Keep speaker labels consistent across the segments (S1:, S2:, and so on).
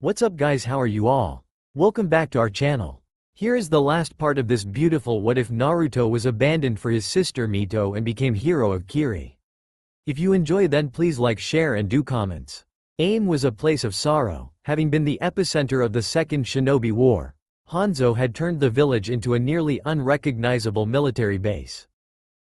S1: What's up guys, how are you all? Welcome back to our channel. Here is the last part of this beautiful what if Naruto was abandoned for his sister Mito and became hero of Kiri. If you enjoy then please like, share and do comments. Aim was a place of sorrow, having been the epicenter of the Second Shinobi War. Hanzo had turned the village into a nearly unrecognizable military base.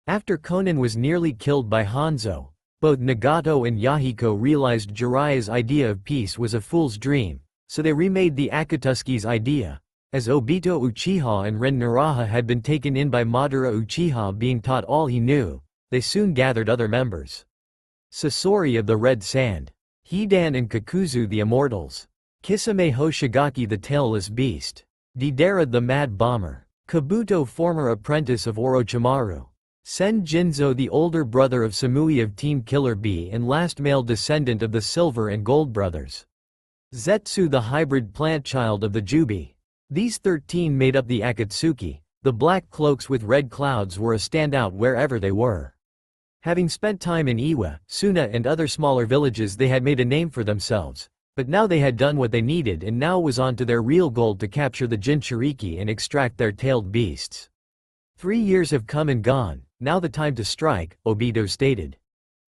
S1: After Konan was nearly killed by Hanzo, both Nagato and Yahiko realized Jiraiya's idea of peace was a fool's dream, so they remade the Akatsuki's idea. As Obito Uchiha and Ren Naraha had been taken in by Madara Uchiha being taught all he knew, they soon gathered other members. Sasori of the Red Sand, Hidan and Kakuzu the Immortals, Kisame Hoshigaki the Tailless Beast, Deidara the Mad Bomber, Kabuto former apprentice of Orochimaru, Sen Jinzo the older brother of Samui of Team Killer Bee and last male descendant of the Silver and Gold Brothers, Zetsu the hybrid plant child of the Jubi. These 13 made up the Akatsuki. The black cloaks with red clouds were a standout wherever they were. Having spent time in Iwa, Suna and other smaller villages they had made a name for themselves, but now they had done what they needed and now was on to their real goal to capture the Jinchuriki and extract their tailed beasts. 3 years have come and gone, now the time to strike, Obito stated.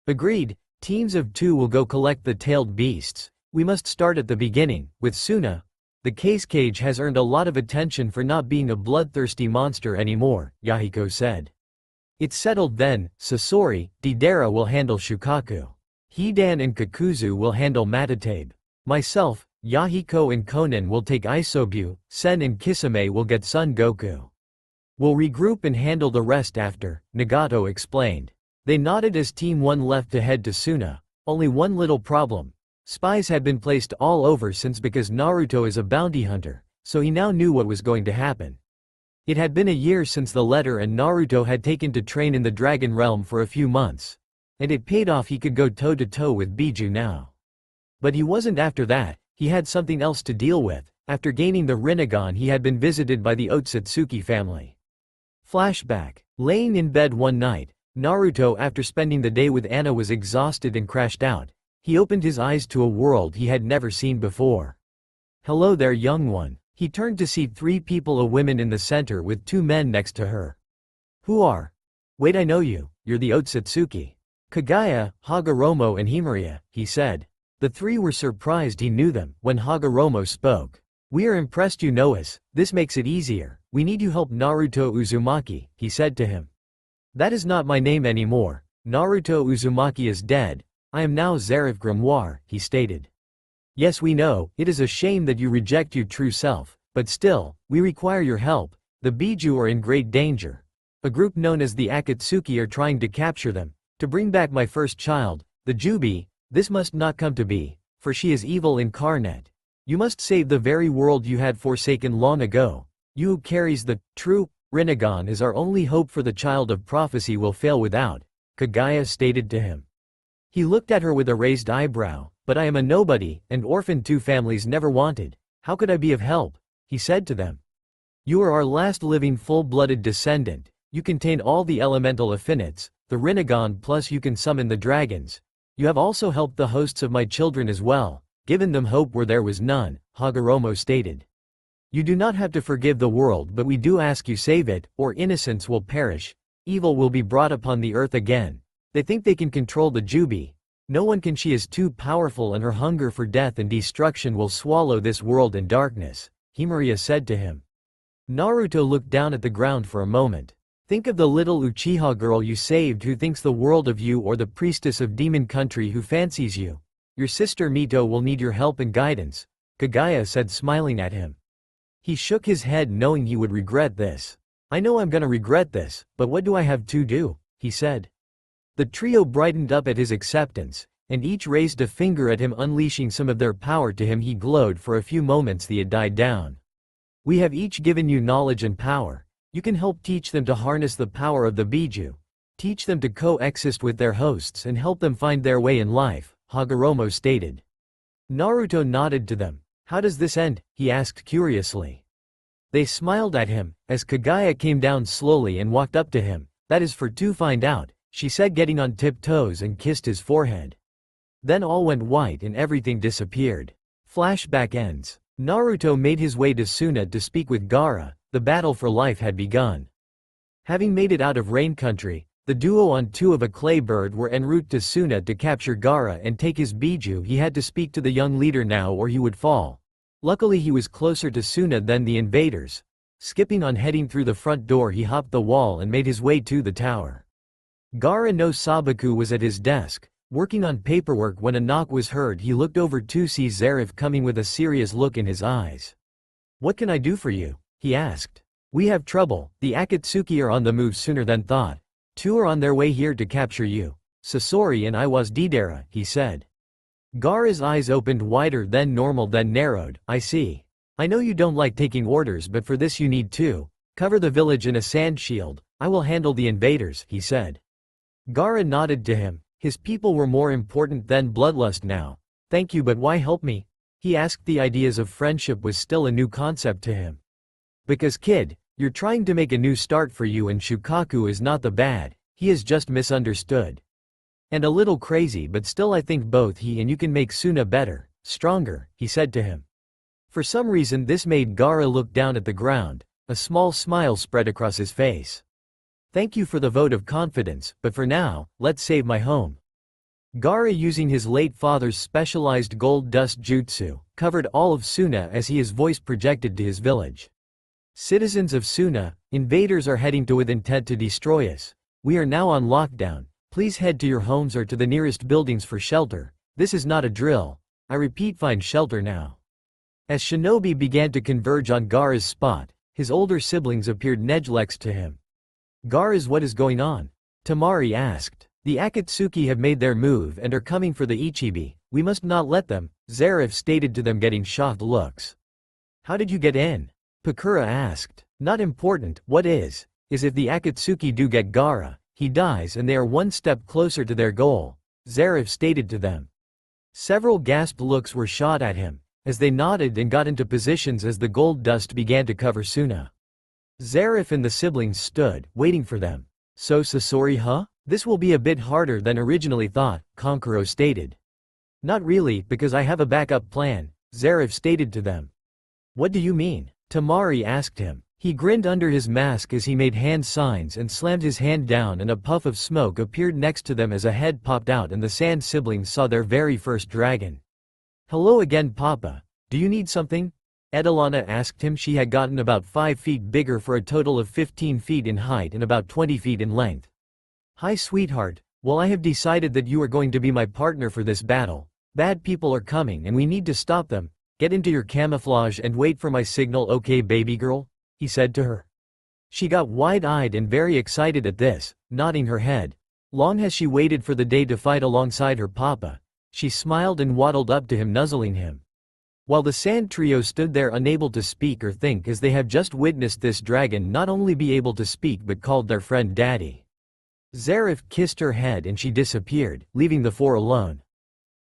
S1: Agreed, teams of 2 will go collect the tailed beasts. We must start at the beginning, with Suna. The case cage has earned a lot of attention for not being a bloodthirsty monster anymore, Yahiko said. It's settled then, Sasori, Deidara will handle Shukaku. Hidan and Kakuzu will handle Matatabe. Myself, Yahiko and Konan will take Isobu, Sen and Kisame will get Son Goku. We'll regroup and handle the rest after, Nagato explained. They nodded as Team 1 left to head to Suna. Only one little problem. Spies had been placed all over since because Naruto is a bounty hunter, so he now knew what was going to happen. It had been a year since the letter and Naruto had taken to train in the Dragon Realm for a few months. And it paid off, he could go toe-to-toe with Biju now. But he wasn't after that, he had something else to deal with. After gaining the Rinnegan he had been visited by the Otsutsuki family. Flashback. Laying in bed one night, Naruto after spending the day with Anna was exhausted and crashed out. He opened his eyes to a world he had never seen before. Hello there young one. He turned to see 3 people, a woman in the center with 2 men next to her. Who are? Wait, I know you, you're the Otsutsuki. Kagaya, Hagoromo and Himariya, he said. The 3 were surprised he knew them. When Hagoromo spoke. We are impressed you know us, this makes it easier. We need you help Naruto Uzumaki, he said to him. That is not my name anymore. Naruto Uzumaki is dead. I am now Zarif Grimoire, he stated. Yes we know, it is a shame that you reject your true self, but still, we require your help. The Biju are in great danger. A group known as the Akatsuki are trying to capture them, to bring back my first child, the Jubi. This must not come to be, for she is evil incarnate. You must save the very world you had forsaken long ago. You who carries the true Rinnegan is our only hope, for the child of prophecy will fail without, Kagaya stated to him. He looked at her with a raised eyebrow. But I am a nobody, and orphaned 2 families never wanted. How could I be of help? He said to them. You are our last living full-blooded descendant. You contain all the elemental affinites, the Rinnegan, plus you can summon the dragons. You have also helped the hosts of my children as well, given them hope where there was none, Hagoromo stated. You do not have to forgive the world, but we do ask you save it, or innocence will perish. Evil will be brought upon the earth again. They think they can control the Jubi. No one can, she is too powerful and her hunger for death and destruction will swallow this world in darkness, Himariya said to him. Naruto looked down at the ground for a moment. Think of the little Uchiha girl you saved who thinks the world of you, or the priestess of Demon Country who fancies you. Your sister Mito will need your help and guidance, Kagaya said, smiling at him. He shook his head knowing he would regret this. I know I'm gonna regret this, but what do I have to do? He said. The trio brightened up at his acceptance, and each raised a finger at him, unleashing some of their power to him. He glowed for a few moments, it died down. We have each given you knowledge and power. You can help teach them to harness the power of the Biju. Teach them to coexist with their hosts and help them find their way in life, Hagoromo stated. Naruto nodded to them. How does this end? He asked curiously. They smiled at him, as Kagaya came down slowly and walked up to him. That is for to find out, she said, getting on tiptoes, and kissed his forehead. Then all went white and everything disappeared. Flashback ends. Naruto made his way to Suna to speak with Gaara. The battle for life had begun. Having made it out of Rain Country, the duo on two of a clay bird were en route to Suna to capture Gaara and take his Biju. He had to speak to the young leader now or he would fall. Luckily he was closer to Suna than the invaders. Skipping on heading through the front door, he hopped the wall and made his way to the tower. Gaara no Sabaku was at his desk, working on paperwork when a knock was heard. He looked over to see Zarif coming with a serious look in his eyes. "What can I do for you?" he asked. "We have trouble. The Akatsuki are on the move sooner than thought. Two are on their way here to capture you. Sasori and Iwas Deidara," he said. Gaara's eyes opened wider than normal, then narrowed. "I see. I know you don't like taking orders, but for this you need to cover the village in a sand shield. I will handle the invaders," he said. Gaara nodded to him. His people were more important than bloodlust now. "Thank you, but why help me?" he asked. The ideas of friendship was still a new concept to him. "Because kid, you're trying to make a new start for you, and Shukaku is not the bad, he is just misunderstood. And a little crazy, but still I think both he and you can make Suna better, stronger," he said to him. For some reason this made Gaara look down at the ground. A small smile spread across his face. "Thank you for the vote of confidence, but for now, let's save my home." Gaara, using his late father's specialized gold dust jutsu, covered all of Suna as his voice projected to his village. "Citizens of Suna, invaders are heading to with intent to destroy us. We are now on lockdown. Please head to your homes or to the nearest buildings for shelter. This is not a drill. I repeat, find shelter now." As shinobi began to converge on Gaara's spot, his older siblings appeared next to him. "Gaara's, what is going on?" Tamari asked. "The Akatsuki have made their move and are coming for the Ichibi. We must not let them," Zarif stated to them, getting shocked looks. "How did you get in?" Pakura asked. "Not important. What is if the Akatsuki do get Gaara, he dies and they are one step closer to their goal," Zarif stated to them. Several gasped looks were shot at him, as they nodded and got into positions as the gold dust began to cover Suna. Zarif and the siblings stood, waiting for them. "So Sasori, huh? This will be a bit harder than originally thought," Kankuro stated. "Not really, because I have a backup plan," Zarif stated to them. "What do you mean?" Tamari asked him. He grinned under his mask as he made hand signs and slammed his hand down, and a puff of smoke appeared next to them as a head popped out and the Sand siblings saw their very first dragon. "Hello again, Papa. Do you need something?" Edilana asked him. She had gotten about 5 feet bigger for a total of 15 feet in height and about 20 feet in length. "Hi sweetheart, well, I have decided that you are going to be my partner for this battle. Bad people are coming and we need to stop them. Get into your camouflage and wait for my signal, okay baby girl?" he said to her. She got wide-eyed and very excited at this, nodding her head. Long has she waited for the day to fight alongside her papa. She smiled and waddled up to him, nuzzling him. While the Sand trio stood there unable to speak or think, as they have just witnessed this dragon not only be able to speak but called their friend daddy. Zarif kissed her head and she disappeared, leaving the four alone.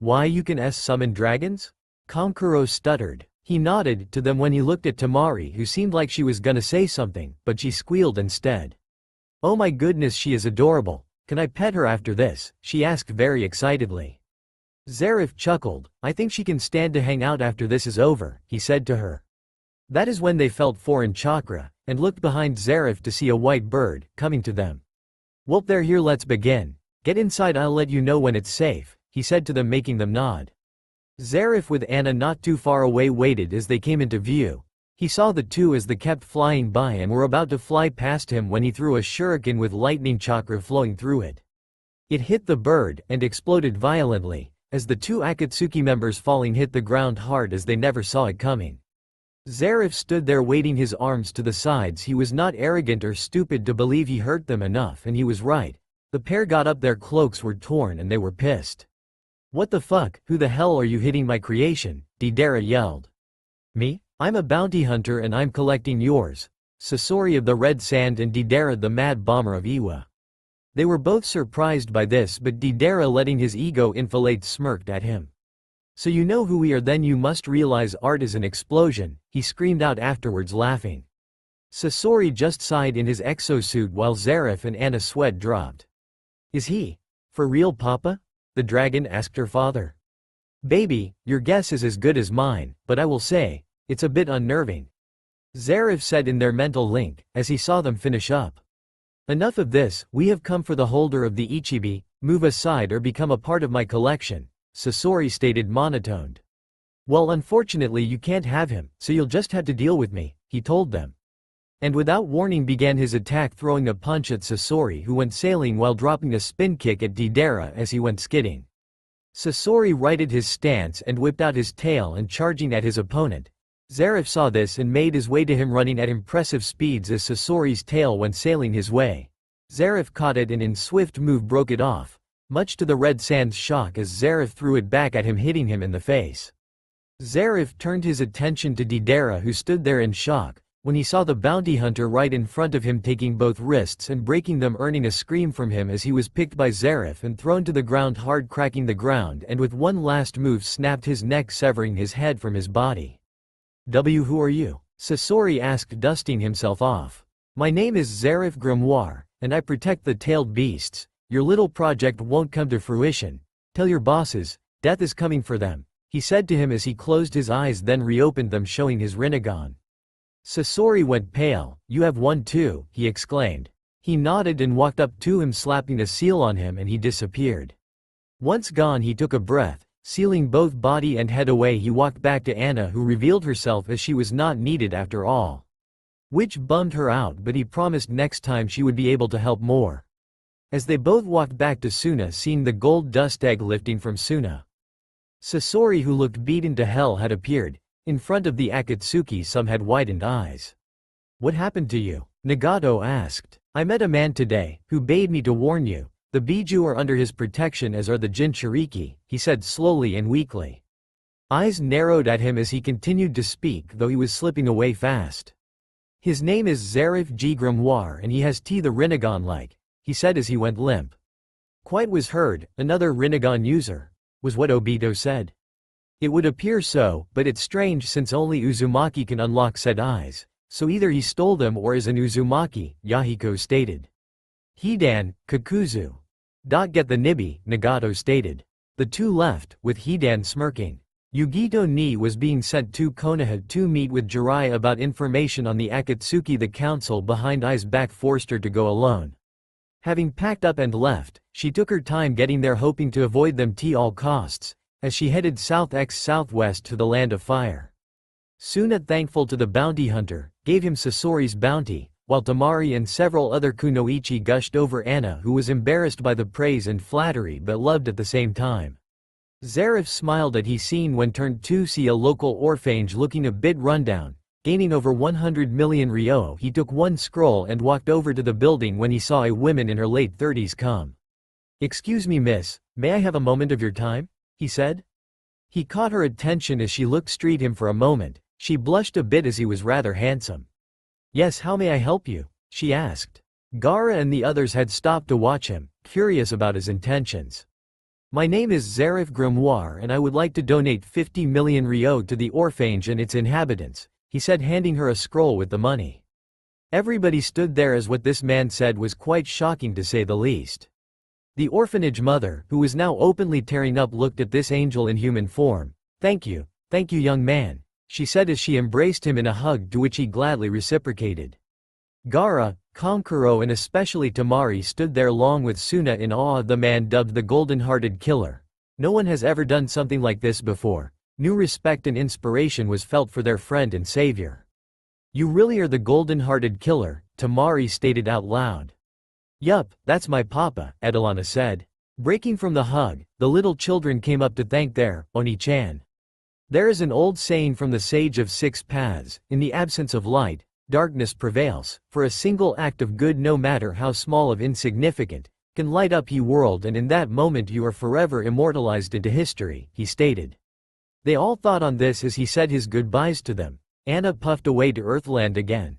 S1: "Why, you can summon dragons?" Kankuro stuttered. He nodded to them when he looked at Tamari, who seemed like she was gonna say something, but she squealed instead. "Oh my goodness, she is adorable. Can I pet her after this?" she asked very excitedly. Zarif chuckled. "I think she can stand to hang out after this is over," he said to her. That is when they felt foreign chakra, and looked behind Zarif to see a white bird, coming to them. "Well, they're here, let's begin. Get inside, I'll let you know when it's safe," he said to them, making them nod. Zarif, with Anna not too far away, waited as they came into view. He saw the two as they kept flying by and were about to fly past him when he threw a shuriken with lightning chakra flowing through it. It hit the bird and exploded violently, as the two Akatsuki members falling hit the ground hard as they never saw it coming. Zarif stood there waiting, his arms to the sides. He was not arrogant or stupid to believe he hurt them enough, and he was right. The pair got up, their cloaks were torn and they were pissed. "What the fuck, who the hell are you hitting my creation?" Deidara yelled. "Me? I'm a bounty hunter and I'm collecting yours." Sasori of the Red Sand and Deidara the Mad Bomber of Iwa. They were both surprised by this, but Deidara, letting his ego inflate, smirked at him. "So you know who we are then? You must realize art is an explosion," he screamed out afterwards, laughing. Sasori just sighed in his exosuit while Zarif and Anna sweat dropped. "Is he for real, Papa?" the dragon asked her father. Baby, your guess is as good as mine, but I will say, it's a bit unnerving. Zarif said in their mental link, as he saw them finish up. Enough of this, we have come for the holder of the Ichibi, move aside or become a part of my collection, Sasori stated monotoned. Well, unfortunately you can't have him, so you'll just have to deal with me, he told them. And without warning began his attack, throwing a punch at Sasori, who went sailing while dropping a spin kick at Deidara as he went skidding. Sasori righted his stance and whipped out his tail and charging at his opponent. Zarif saw this and made his way to him, running at impressive speeds as Sasori's tail went sailing his way. Zarif caught it and in swift move broke it off, much to the Red Sand's shock as Zarif threw it back at him, hitting him in the face. Zarif turned his attention to Deidara, who stood there in shock when he saw the bounty hunter right in front of him, taking both wrists and breaking them, earning a scream from him as he was picked by Zarif and thrown to the ground hard, cracking the ground, and with one last move snapped his neck, severing his head from his body. Who are you? Sasori asked, dusting himself off. My name is Zarif Grimoire, and I protect the tailed beasts. Your little project won't come to fruition. Tell your bosses, death is coming for them, he said to him as he closed his eyes then reopened them, showing his Rinnegan. Sasori went pale. You have one too, he exclaimed. He nodded and walked up to him, slapping a seal on him, and he disappeared. Once gone, he took a breath. Sealing both body and head away, he walked back to Anna, who revealed herself as she was not needed after all. Which bummed her out, but he promised next time she would be able to help more. As they both walked back to Suna, seeing the gold dust egg lifting from Suna. Sasori, who looked beaten to hell, had appeared. In front of the Akatsuki, some had widened eyes. What happened to you? Nagato asked. I met a man today, who bade me to warn you. The Biju are under his protection, as are the Jinchuriki, he said slowly and weakly. Eyes narrowed at him as he continued to speak, though he was slipping away fast. His name is Zarif G. Grimoire, and he has the Rinnegan-like, he said as he went limp. Quite was heard, another Rinnegan user, was what Obito said. It would appear so, but it's strange since only Uzumaki can unlock said eyes, so either he stole them or is an Uzumaki, Yahiko stated. Hidan, Kakuzu. Get the Nibi, Nagato stated. The two left, with Hidan smirking. Yugito Ni was being sent to Konoha to meet with Jiraiya about information on the Akatsuki. The council behind Ai's back forced her to go alone. Having packed up and left, she took her time getting there, hoping to avoid them at all costs, as she headed southwest to the Land of Fire. Suna, thankful to the bounty hunter, gave him Sasori's bounty, while Tamari and several other kunoichi gushed over Anna, who was embarrassed by the praise and flattery but loved at the same time. Zarif smiled at he seen when turned to see a local orphanage looking a bit rundown. Gaining over 100 million ryo, he took one scroll and walked over to the building when he saw a woman in her late 30s come. Excuse me, miss, may I have a moment of your time? He said. He caught her attention as she looked straight him for a moment. She blushed a bit as he was rather handsome. Yes, how may I help you? She asked. Gaara and the others had stopped to watch him, curious about his intentions. My name is Zarif Grimoire and I would like to donate 50 million ryo to the orphanage and its inhabitants, he said, handing her a scroll with the money. Everybody stood there as what this man said was quite shocking to say the least. The orphanage mother, who was now openly tearing up, looked at this angel in human form. Thank you, young man, she said as she embraced him in a hug to which he gladly reciprocated. Gaara, Kankuro and especially Tamari stood there along with Suna in awe of the man dubbed the Golden-Hearted Killer. No one has ever done something like this before. New respect and inspiration was felt for their friend and savior. You really are the Golden-Hearted Killer, Tamari stated out loud. Yup, that's my papa, Adelana said. Breaking from the hug, the little children came up to thank their Oni-chan. There is an old saying from the Sage of Six Paths, in the absence of light, darkness prevails, for a single act of good, no matter how small or insignificant, can light up your world, and in that moment you are forever immortalized into history, he stated. They all thought on this as he said his goodbyes to them. Anna puffed away to Earthland again.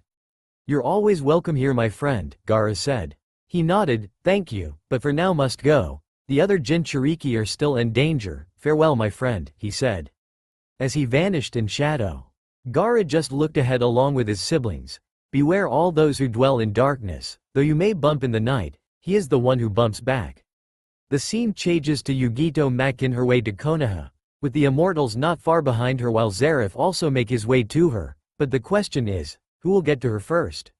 S1: You're always welcome here, my friend, Gaara said. He nodded, thank you, but for now must go. The other Jinchuriki are still in danger. Farewell, my friend, he said. As he vanished in shadow. Gaara just looked ahead along with his siblings. Beware all those who dwell in darkness. Though you may bump in the night, he is the one who bumps back. The scene changes to Yugito making her way to Konoha. with the immortals not far behind her while Zareth also make his way to her. But the question is, who will get to her first?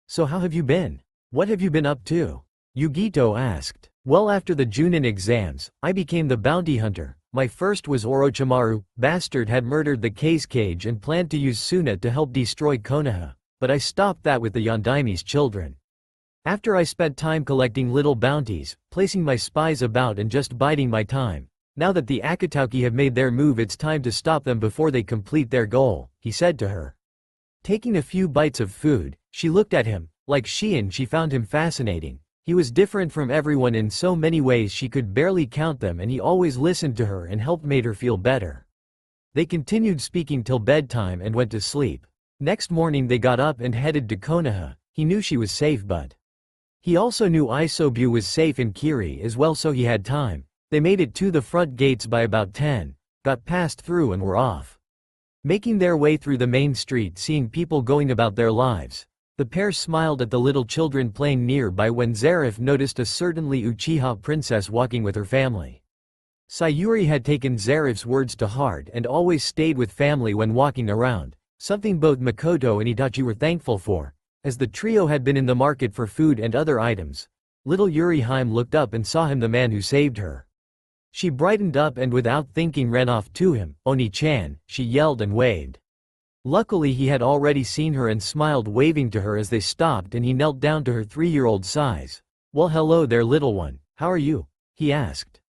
S1: So how have you been? What have you been up to? Yugito asked. Well, after the Junin exams, I became the bounty hunter. My first was Orochimaru. Bastard had murdered the case cage and planned to use Suna to help destroy Konoha. But I stopped that with the Yondaimi's children. After I spent time collecting little bounties, placing my spies about and just biding my time. Now that the Akatsuki have made their move, it's time to stop them before they complete their goal, he said to her. Taking a few bites of food, she looked at him. Like she found him fascinating. He was different from everyone in so many ways she could barely count them, and he always listened to her and helped made her feel better. They continued speaking till bedtime and went to sleep. Next morning they got up and headed to Konoha. He knew she was safe, but he also knew Isobu was safe in Kiri as well, so he had time. They made it to the front gates by about 10, got passed through and were off. Making their way through the main street, seeing people going about their lives. The pair smiled at the little children playing nearby when Zareth noticed a certainly Uchiha princess walking with her family. Sayuri had taken Zareth's words to heart and always stayed with family when walking around, something both Makoto and Itachi were thankful for, as the trio had been in the market for food and other items. Little Yuriheim looked up and saw him, the man who saved her. She brightened up and without thinking ran off to him. Oni-chan, she yelled and waved. Luckily he had already seen her and smiled, waving to her as they stopped, and he knelt down to her 3-year-old size. Well, hello there, little one, how are you? He asked.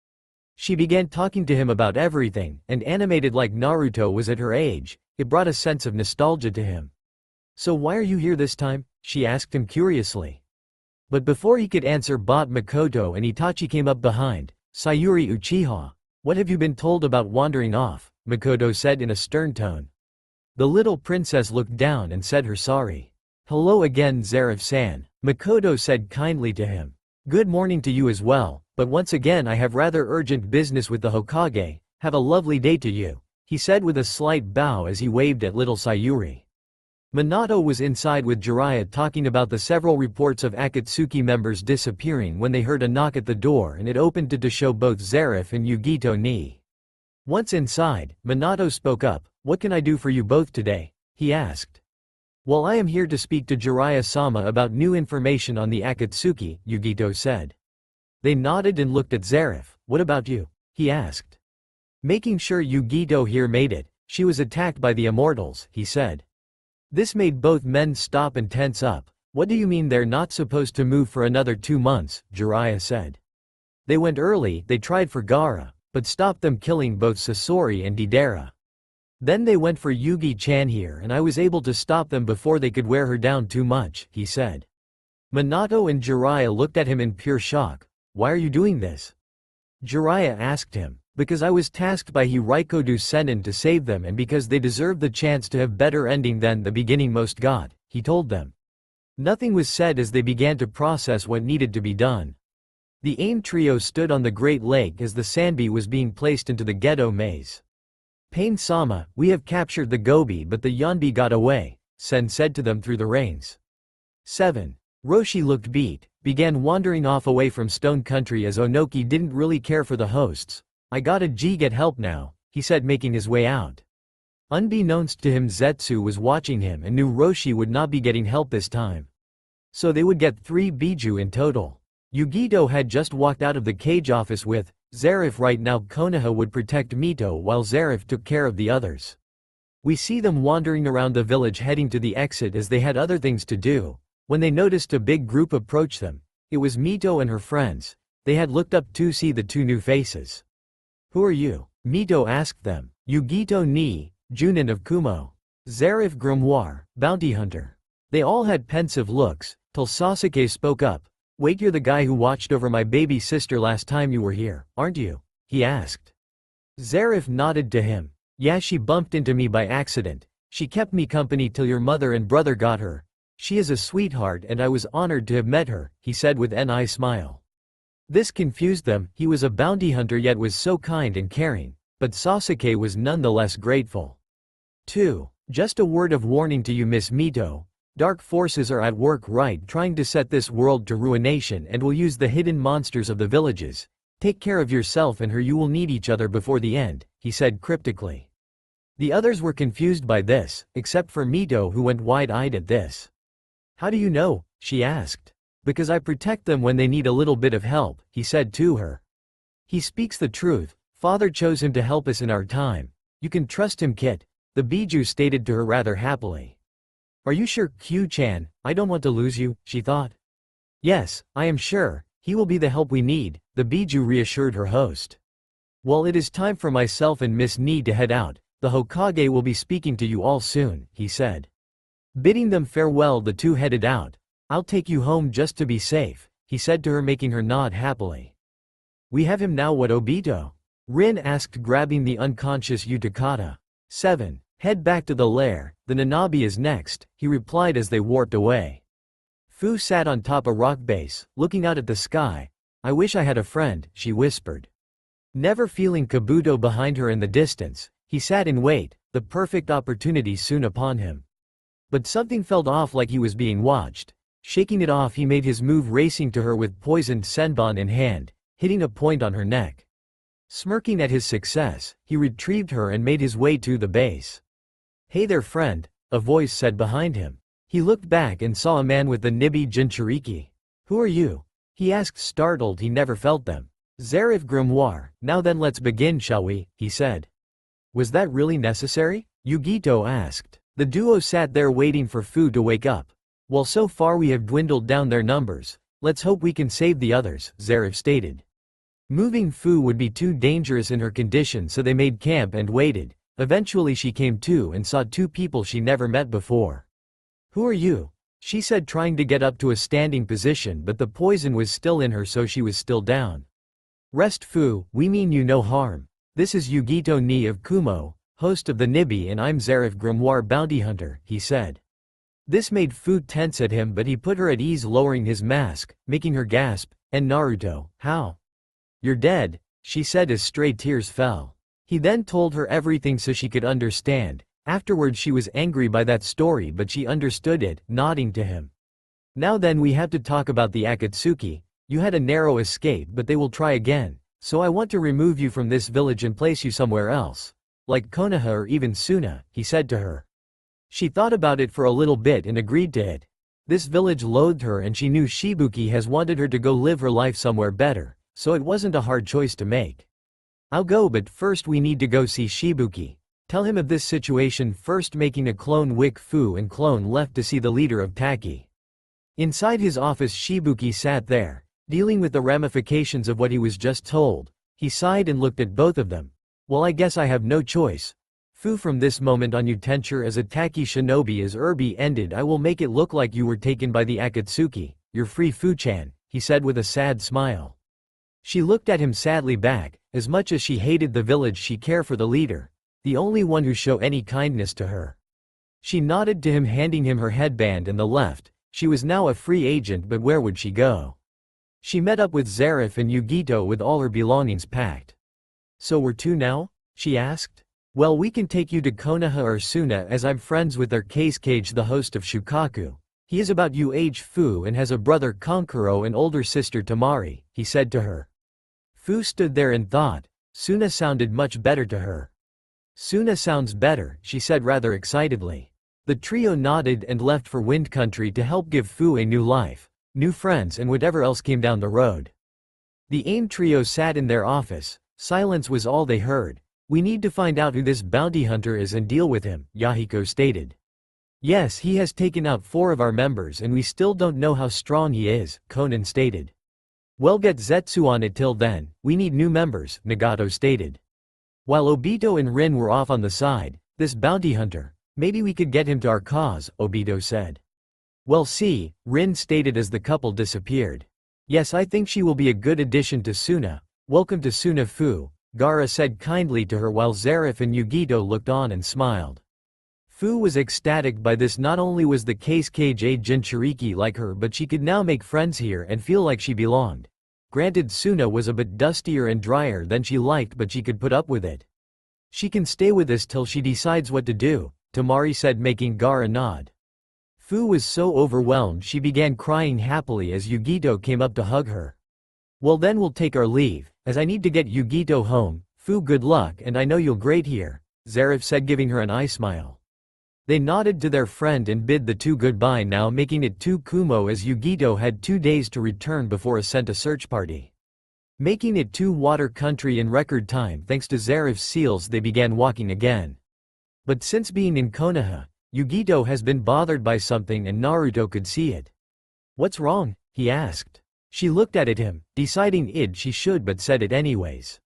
S1: She began talking to him about everything, and animated like Naruto was at her age. It brought a sense of nostalgia to him. So why are you here this time? She asked him curiously. But before he could answer, both Makoto and Itachi came up behind. Sayuri Uchiha, what have you been told about wandering off? Makoto said in a stern tone. The little princess looked down and said her sorry. Hello again, Zareth-san, Makoto said kindly to him. Good morning to you as well, but once again I have rather urgent business with the Hokage. Have a lovely day to you, he said with a slight bow as he waved at little Sayuri. Minato was inside with Jiraiya talking about the several reports of Akatsuki members disappearing when they heard a knock at the door, and it opened to show both Zareth and Yugito ni. Once inside, Minato spoke up. What can I do for you both today? He asked. Well, I am here to speak to Jiraiya-sama about new information on the Akatsuki, Yugito said. They nodded and looked at Zareth. What about you? He asked. Making sure Yugito here made it. She was attacked by the immortals, he said. This made both men stop and tense up. What do you mean they're not supposed to move for another 2 months? Jiraiya said. They went early, they tried for Gaara, but stopped them, killing both Sasori and Deidara. Then they went for Yugi-chan here, and I was able to stop them before they could wear her down too much, he said. Minato and Jiraiya looked at him in pure shock. Why are you doing this? Jiraiya asked him. Because I was tasked by Hirikodu Sennin to save them, and because they deserve the chance to have better ending than the beginning most got, he told them. Nothing was said as they began to process what needed to be done. The AIM trio stood on the Great Lake as the Sanbi was being placed into the ghetto maze. Pain-sama, we have captured the Gobi, but the Yonbi got away, Sen said to them through the reins. 7. Roshi looked beat, began wandering off away from Stone Country as Onoki didn't really care for the hosts. I gotta get help now, he said, making his way out. Unbeknownst to him, Zetsu was watching him and knew Roshi would not be getting help this time. So they would get 3 Biju in total. Yugito had just walked out of the cage office with Zareth. Right now Konoha would protect Mito while Zareth took care of the others. We see them wandering around the village heading to the exit as they had other things to do. When they noticed a big group approach them, it was Mito and her friends. They had looked up to see the 2 new faces. Who are you? Mito asked them. Yugito ni, Junin of Kumo. Zareth Grimoire, bounty hunter. They all had pensive looks, till Sasuke spoke up. Wait, you're the guy who watched over my baby sister last time you were here, aren't you? He asked. Zareth nodded to him. Yeah, she bumped into me by accident. She kept me company till your mother and brother got her. She is a sweetheart and I was honored to have met her, he said with an eye smile. This confused them. He was a bounty hunter yet was so kind and caring, but Sasuke was nonetheless grateful. 2. Just a word of warning to you, Miss Mito. Dark forces are at work trying to set this world to ruination and will use the hidden monsters of the villages. Take care of yourself and her, you will need each other before the end, he said cryptically. The others were confused by this, except for Mito, who went wide-eyed at this. How do you know? She asked. Because I protect them when they need a little bit of help, he said to her. He speaks the truth. Father chose him to help us in our time. You can trust him, Kit, the Biju stated to her rather happily. Are you sure, Q-chan? I don't want to lose you, she thought. Yes, I am sure. He will be the help we need, the Biju reassured her host. Well, it is time for myself and Miss Ni to head out. The Hokage will be speaking to you all soon, he said. Bidding them farewell, the two headed out. I'll take you home just to be safe, he said to her, making her nod happily. We have him now, what, Obito? Rin asked, grabbing the unconscious Utakata. 7. Head back to the lair, the Nanabi is next, he replied as they warped away. Fu sat on top a rock base, looking out at the sky. I wish I had a friend, she whispered. Never feeling Kabuto behind her in the distance, he sat in wait, the perfect opportunity soon upon him. But something felt off, like he was being watched. Shaking it off, he made his move, racing to her with poisoned senbon in hand, hitting a point on her neck. Smirking at his success, he retrieved her and made his way to the base. Hey there, friend, a voice said behind him. He looked back and saw a man with the Nibi Jinchuriki. Who are you? He asked, startled. He never felt them. Zarif Grimoire. Now then, let's begin, shall we? He said. Was that really necessary? Yugito asked. The duo sat there waiting for Fu to wake up. Well, so far we have dwindled down their numbers. Let's hope we can save the others, Zarif stated. Moving Fu would be too dangerous in her condition, so they made camp and waited. Eventually she came to and saw two people she never met before. Who are you? She said, trying to get up to a standing position, but the poison was still in her, so she was still down. Rest, Fu, we mean you no harm. This is Yugito Ni of Kumo, host of the Nibi, and I'm Zarif Grimoire, bounty hunter, he said. This made Fu tense at him, but he put her at ease, lowering his mask, making her gasp. And Naruto, how? You're dead, she said as stray tears fell. He then told her everything so she could understand. Afterwards she was angry by that story, but she understood it, nodding to him. Now then, we have to talk about the Akatsuki. You had a narrow escape, but they will try again. So I want to remove you from this village and place you somewhere else. Like Konoha or even Suna, he said to her. She thought about it for a little bit and agreed to it. This village loathed her, and she knew Shibuki has wanted her to go live her life somewhere better, so it wasn't a hard choice to make. I'll go, but first we need to go see Shibuki. Tell him of this situation first. Making a clone, Wick Fu and clone left to see the leader of Taki. Inside his office, Shibuki sat there, dealing with the ramifications of what he was just told. He sighed and looked at both of them. Well, I guess I have no choice. Fu, from this moment on you tenture as a Taki shinobi. As Irby ended, I will make it look like you were taken by the Akatsuki. You're free, Fu-chan, he said with a sad smile. She looked at him sadly back. As much as she hated the village, she cared for the leader, the only one who showed any kindness to her. She nodded to him, handing him her headband, and left. She was now a free agent, but where would she go? She met up with Zarif and Yugito with all her belongings packed. So we're two now? She asked. Well, we can take you to Konoha or Suna, as I'm friends with their Case Cage, the host of Shukaku. He is about your age, Fu, and has a brother Kankuro and older sister Tamari, he said to her. Fu stood there and thought. Suna sounded much better to her. Suna sounds better, she said rather excitedly. The trio nodded and left for Wind Country to help give Fu a new life, new friends, and whatever else came down the road. The AIM trio sat in their office. Silence was all they heard. We need to find out who this bounty hunter is and deal with him, Yahiko stated. Yes, he has taken out 4 of our members and we still don't know how strong he is, Conan stated. Well, get Zetsu on it. Till then, we need new members, Nagato stated. While Obito and Rin were off on the side, this bounty hunter, maybe we could get him to our cause, Obito said. Well, see, Rin stated as the couple disappeared. Yes, I think she will be a good addition to Suna. Welcome to Suna, Fu, Gaara said kindly to her while Zarif and Yugito looked on and smiled. Fu was ecstatic by this. Not only was the Case Cage a Jinchuriki like her, but she could now make friends here and feel like she belonged. Granted, Suna was a bit dustier and drier than she liked, but she could put up with it. She can stay with us till she decides what to do, Tamari said, making Gaara nod. Fu was so overwhelmed she began crying happily as Yugito came up to hug her. Well, then we'll take our leave, as I need to get Yugito home. Fu, good luck, and I know you'll great here, Zarif said, giving her an eye smile. They nodded to their friend and bid the two goodbye, now making it 2 Kumo, as Yugito had 2 days to return before sent a search party. Making it to water country in record time thanks to Zarif's seals, they began walking again. But since being in Konoha, Yugito has been bothered by something and Naruto could see it. What's wrong? He asked. She looked at him, deciding she should but said it anyways.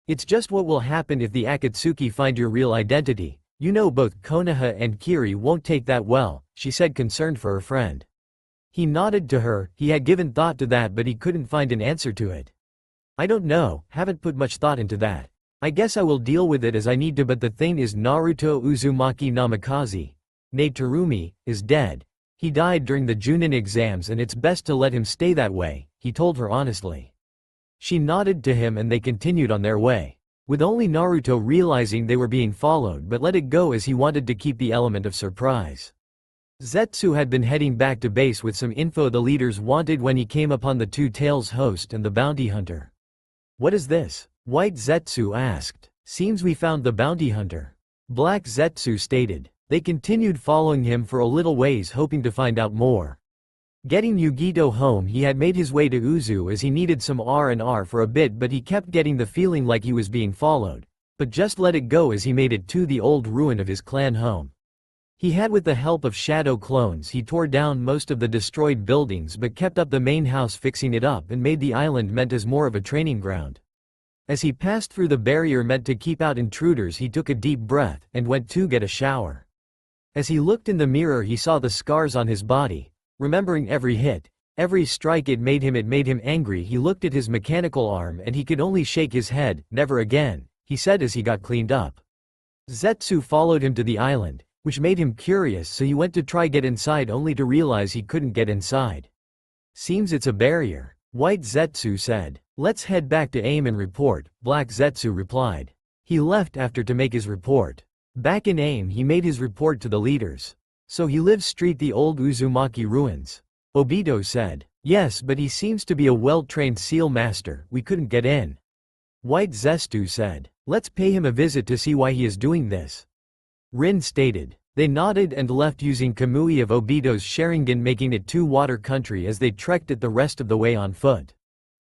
S1: It's just what will happen if the Akatsuki find your real identity. You know both Konoha and Kiri won't take that well, she said, concerned for her friend. He nodded to her. He had given thought to that but he couldn't find an answer to it. I don't know, haven't put much thought into that. I guess I will deal with it as I need to, but the thing is Naruto Uzumaki Namikaze, ne Terumi, is dead. He died during the Junin exams and it's best to let him stay that way, he told her honestly. She nodded to him and they continued on their way, with only Naruto realizing they were being followed but let it go as he wanted to keep the element of surprise. Zetsu had been heading back to base with some info the leaders wanted when he came upon the Two Tails host and the bounty hunter. What is this? White Zetsu asked. Seems we found the bounty hunter. Black Zetsu stated. They continued following him for a little ways, hoping to find out more. Getting Yugito home, he had made his way to Uzu as he needed some R&R for a bit, but he kept getting the feeling like he was being followed, but just let it go as he made it to the old ruin of his clan home. He had, with the help of shadow clones, he tore down most of the destroyed buildings but kept up the main house, fixing it up and made the island meant as more of a training ground. As he passed through the barrier meant to keep out intruders, he took a deep breath and went to get a shower. As he looked in the mirror, he saw the scars on his body. Remembering every hit, every strike, it made him angry. He looked at his mechanical arm and he could only shake his head. Never again, he said as he got cleaned up. Zetsu followed him to the island, which made him curious, so he went to try get inside only to realize he couldn't get inside. Seems it's a barrier, White Zetsu said. Let's head back to AIM and report, Black Zetsu replied. He left after to make his report. Back in AIM, he made his report to the leaders. So he lives street the old Uzumaki ruins, Obito said. Yes, but he seems to be a well-trained seal master. We couldn't get in. White Zetsu said. Let's pay him a visit to see why he is doing this. Rin stated. They nodded and left using Kamui of Obito's Sharingan, making it to water country as they trekked it the rest of the way on foot.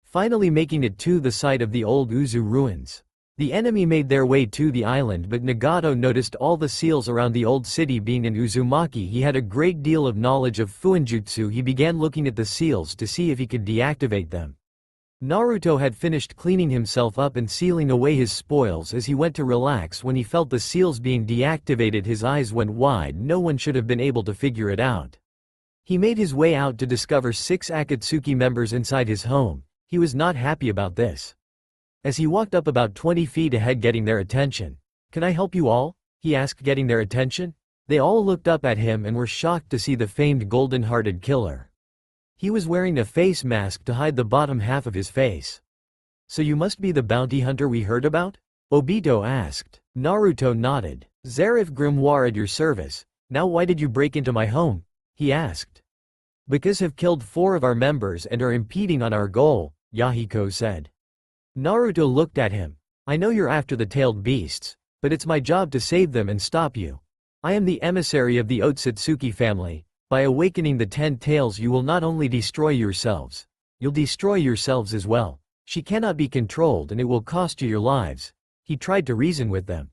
S1: Finally making it to the site of the old Uzu ruins. The enemy made their way to the island, but Nagato noticed all the seals around the old city being in Uzumaki. He had a great deal of knowledge of Fuinjutsu. He began looking at the seals to see if he could deactivate them. Naruto had finished cleaning himself up and sealing away his spoils as he went to relax. When he felt the seals being deactivated, his eyes went wide. No one should have been able to figure it out. He made his way out to discover 6 Akatsuki members inside his home. He was not happy about this. As he walked up about 20 feet ahead, getting their attention. Can I help you all? He asked, getting their attention. They all looked up at him and were shocked to see the famed golden-hearted killer. He was wearing a face mask to hide the bottom half of his face. So you must be the bounty hunter we heard about? Obito asked. Naruto nodded. Zarif Grimoire at your service. Now why did you break into my home? He asked. Because have killed 4 of our members and are impeding on our goal, Yahiko said. Naruto looked at him. I know you're after the tailed beasts, but it's my job to save them and stop you. I am the emissary of the Otsutsuki family. By awakening the 10 tails you will not only destroy yourselves, you'll destroy yourselves as well. She cannot be controlled and it will cost you your lives. He tried to reason with them.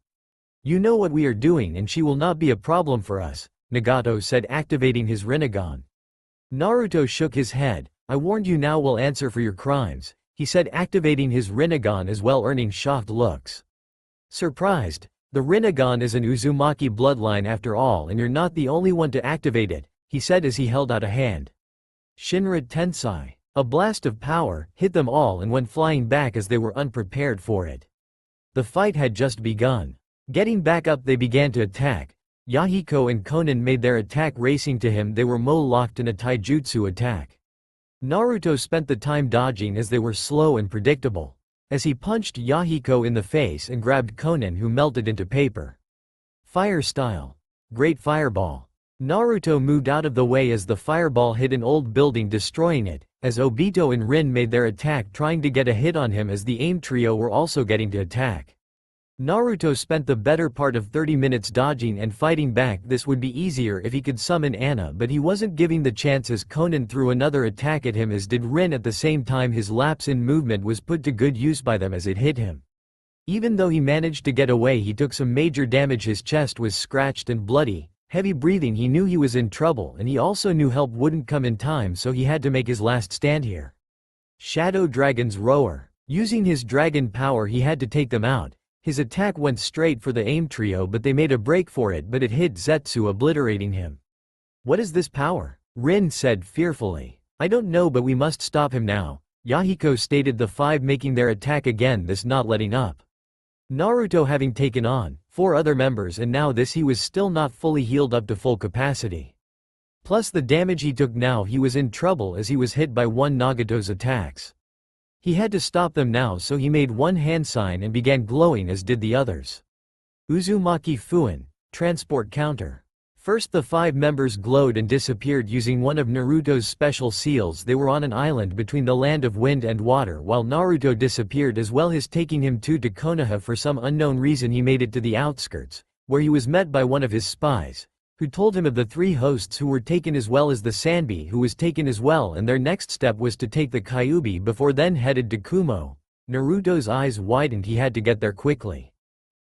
S1: You know what we are doing and she will not be a problem for us, Nagato said, activating his Rinnegan. Naruto shook his head. I warned you, now will answer for your crimes, he said, activating his Rinnegan as well, earning shocked looks. Surprised. The Rinnegan is an Uzumaki bloodline after all, and you're not the only one to activate it, he said as he held out a hand. Shinra Tensai. A blast of power hit them all and went flying back as they were unprepared for it. The fight had just begun. Getting back up, they began to attack. Yahiko and Konan made their attack, racing to him. They were locked in a taijutsu attack. Naruto spent the time dodging as they were slow and predictable. As he punched Yahiko in the face and grabbed Konan, who melted into paper. Fire style. Great fireball. Naruto moved out of the way as the fireball hit an old building, destroying it. as Obito and Rin made their attack trying to get a hit on him as the AIM trio were also getting to attack. Naruto spent the better part of 30 minutes dodging and fighting back. This would be easier if he could summon Anna, but he wasn't giving the chance as Conan threw another attack at him, as did Rin. At the same time, his lapse in movement was put to good use by them as it hit him. Even though he managed to get away, he took some major damage. His chest was scratched and bloody. Heavy breathing, he knew he was in trouble, and he also knew help wouldn't come in time, so he had to make his last stand here. Shadow Dragon's Roar. Using his dragon power, he had to take them out. His attack went straight for the AIM trio, but they made a break for it, but it hit Zetsu, obliterating him. What is this power? Rin said fearfully. I don't know, but we must stop him now. Yahiko stated, the five making their attack again, this not letting up. Naruto having taken on 4 other members, and now this, he was still not fully healed up to full capacity. Plus the damage he took, now he was in trouble as he was hit by one Nagato's attacks. He had to stop them now, so he made one hand sign and began glowing, as did the others. Uzumaki Fuin, transport counter. First the 5 members glowed and disappeared using one of Naruto's special seals. They were on an island between the land of wind and water, while Naruto disappeared as well, his taking him to Konoha. For some unknown reason he made it to the outskirts, where he was met by one of his spies, who told him of the 3 hosts who were taken, as well as the Sanbi who was taken as well, and their next step was to take the Kyuubi before then headed to Kumo. Naruto's eyes widened, he had to get there quickly.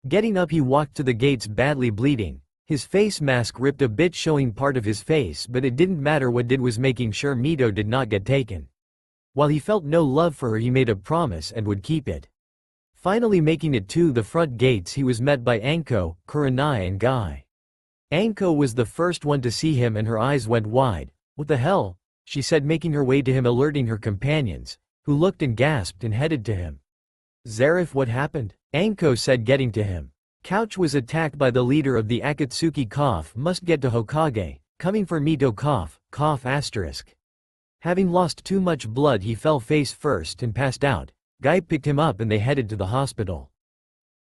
S1: Getting up, he walked to the gates, badly bleeding. His face mask ripped a bit, showing part of his face, but it didn't matter. What did was making sure Mito did not get taken. While he felt no love for her, he made a promise and would keep it. Finally making it to the front gates, he was met by Anko, Kurenai and Guy. Anko was the first one to see him and her eyes went wide. What the hell? She said, making her way to him, alerting her companions, who looked and gasped and headed to him. Zarif, what happened? Anko said, getting to him. Couch was attacked by the leader of the Akatsuki. Cough, must get to Hokage. Coming for Mito. Cough, cough asterisk. Having lost too much blood, he fell face first and passed out. Guy picked him up and they headed to the hospital.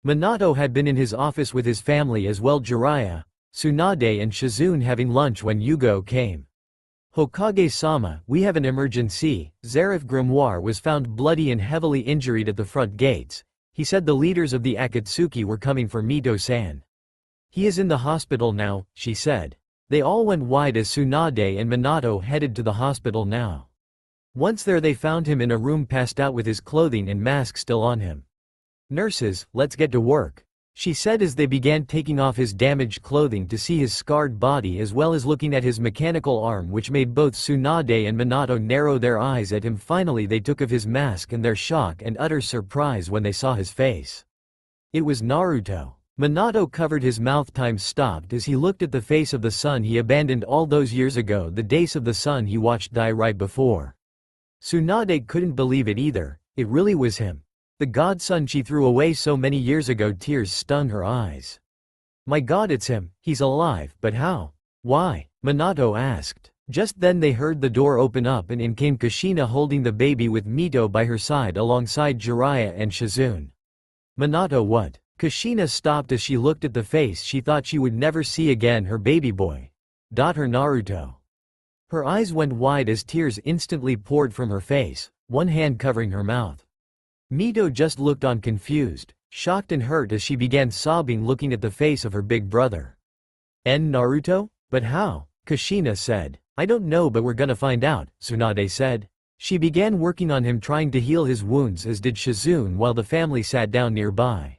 S1: Minato had been in his office with his family as well, Jiraiya, Tsunade and Shizune having lunch when Yugo came. Hokage-sama, we have an emergency. Zarif Grimoire was found bloody and heavily injured at the front gates. He said the leaders of the Akatsuki were coming for Mito-san. He is in the hospital now, she said. They all went wide as Tsunade and Minato headed to the hospital now. Once there, they found him in a room, passed out with his clothing and mask still on him. Nurses, let's get to work, she said as they began taking off his damaged clothing to see his scarred body, as well as looking at his mechanical arm, which made both Tsunade and Minato narrow their eyes at him. Finally they took off his mask, and their shock and utter surprise when they saw his face. It was Naruto. Minato covered his mouth. Time stopped as he looked at the face of the son he abandoned all those years ago, the days of the son he watched die right before. Tsunade couldn't believe it either. It really was him. The godson she threw away so many years ago. Tears stung her eyes. My God, it's him. He's alive, but how? Why? Minato asked. Just then they heard the door open up and in came Kushina holding the baby with Mito by her side alongside Jiraiya and Shizune. Minato, what? Kushina stopped as she looked at the face she thought she would never see again, her baby boy. Her Naruto. Her eyes went wide as tears instantly poured from her face, one hand covering her mouth. Mito just looked on, confused, shocked and hurt as she began sobbing, looking at the face of her big brother. Naruto? But how? Kushina said. I don't know, but we're gonna find out, Tsunade said. She began working on him, trying to heal his wounds, as did Shizune, while the family sat down nearby.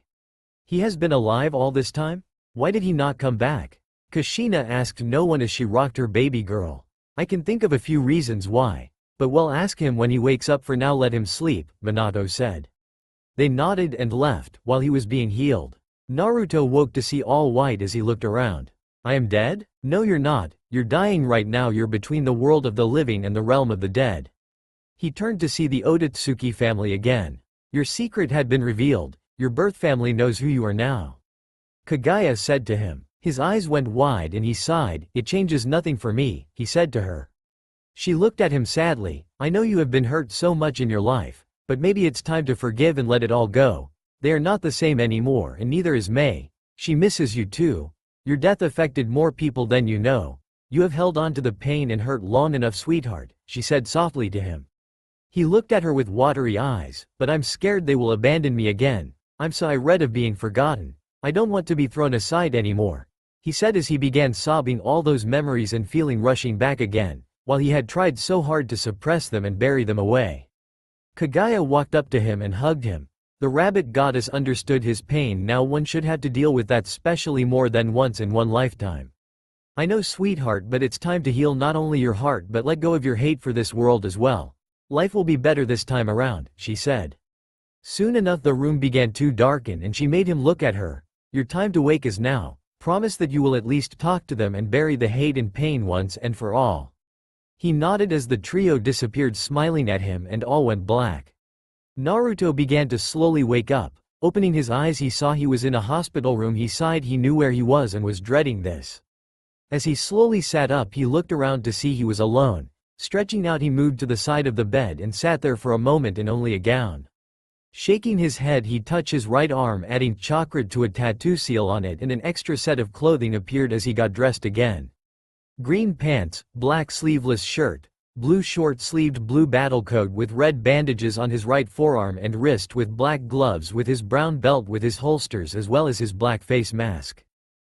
S1: He has been alive all this time? Why did he not come back? Kushina asked no one as she rocked her baby girl. I can think of a few reasons why. But we'll ask him when he wakes up. For now let him sleep, Minato said. They nodded and left, while he was being healed. Naruto woke to see all white as he looked around. I am dead? No, you're not. You're dying right now. You're between the world of the living and the realm of the dead. He turned to see the Otatsuki family again. Your secret had been revealed. Your birth family knows who you are now. Kagaya said to him. His eyes went wide and he sighed. It changes nothing for me, he said to her. She looked at him sadly. I know you have been hurt so much in your life, but maybe it's time to forgive and let it all go. They are not the same anymore, and neither is Mei. She misses you too. Your death affected more people than you know. You have held on to the pain and hurt long enough, sweetheart, she said softly to him. He looked at her with watery eyes. But I'm scared they will abandon me again. I'm so tired of being forgotten. I don't want to be thrown aside anymore, he said as he began sobbing, all those memories and feeling rushing back again, while he had tried so hard to suppress them and bury them away. Kaguya walked up to him and hugged him. The rabbit goddess understood his pain. Now one should have to deal with that, especially more than once in one lifetime. I know, sweetheart, but it's time to heal not only your heart but let go of your hate for this world as well. Life will be better this time around, she said. Soon enough the room began to darken and she made him look at her. Your time to wake is now. Promise that you will at least talk to them and bury the hate and pain once and for all. He nodded as the trio disappeared, smiling at him, and all went black. Naruto began to slowly wake up. Opening his eyes he saw he was in a hospital room. He sighed. He knew where he was and was dreading this. As he slowly sat up he looked around to see he was alone. Stretching out he moved to the side of the bed and sat there for a moment in only a gown. Shaking his head he touched his right arm, adding chakra to a tattoo seal on it, and an extra set of clothing appeared as he got dressed again. Green pants, black sleeveless shirt, blue short-sleeved blue battle coat with red bandages on his right forearm and wrist, with black gloves, with his brown belt with his holsters as well as his black face mask.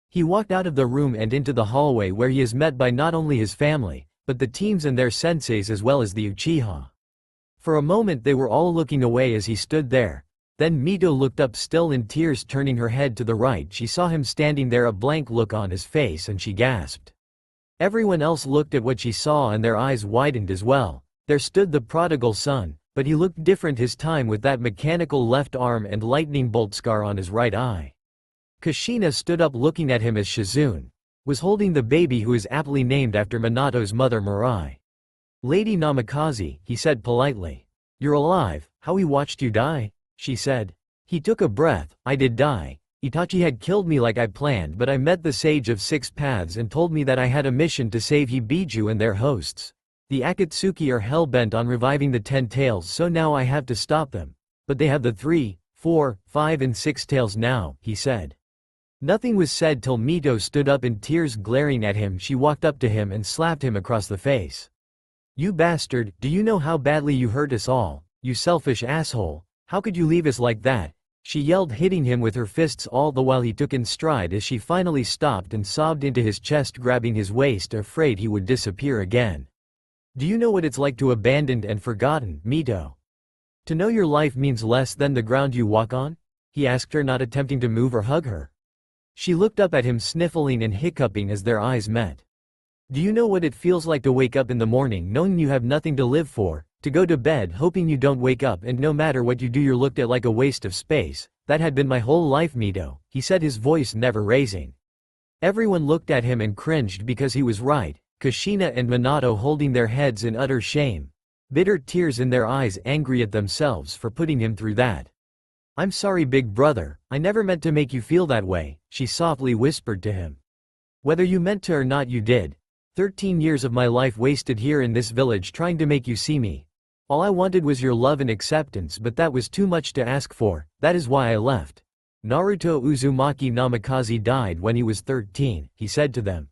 S1: He walked out of the room and into the hallway where he is met by not only his family, but the teams and their senseis as well as the Uchiha. For a moment they were all looking away as he stood there. Then Mito looked up, still in tears. Turning her head to the right she saw him standing there, a blank look on his face, and she gasped. Everyone else looked at what she saw and their eyes widened as well. There stood the prodigal son, but he looked different this time, with that mechanical left arm and lightning bolt scar on his right eye. Kushina stood up looking at him as Shizune was holding the baby, who is aptly named after Minato's mother Mirai. Lady Namikaze, he said politely. You're alive. How we watched you die, she said. He took a breath. I did die. Itachi had killed me like I planned, but I met the Sage of Six Paths and told me that I had a mission to save Hibiju and their hosts. The Akatsuki are hell-bent on reviving the 10 tails, so now I have to stop them. But they have the 3, 4, 5 and 6 tails now, he said. Nothing was said till Mito stood up in tears, glaring at him. She walked up to him and slapped him across the face. You bastard, do you know how badly you hurt us all? You selfish asshole. How could you leave us like that? She yelled, hitting him with her fists, all the while he took in stride as she finally stopped and sobbed into his chest, grabbing his waist, afraid he would disappear again. Do you know what it's like to abandoned and forgotten, Mito? To know your life means less than the ground you walk on? He asked her, not attempting to move or hug her. She looked up at him, sniffling and hiccuping as their eyes met. Do you know what it feels like to wake up in the morning knowing you have nothing to live for, to go to bed hoping you don't wake up, and no matter what you do you're looked at like a waste of space? That had been my whole life, Mito, he said, his voice never raising. Everyone looked at him and cringed because he was right, Kushina and Minato holding their heads in utter shame, bitter tears in their eyes, angry at themselves for putting him through that. I'm sorry, big brother, I never meant to make you feel that way, she softly whispered to him. Whether you meant to or not, you did. 13 years of my life wasted here in this village trying to make you see me. All I wanted was your love and acceptance, but that was too much to ask for. That is why I left. Naruto Uzumaki Namikaze died when he was 13, he said to them.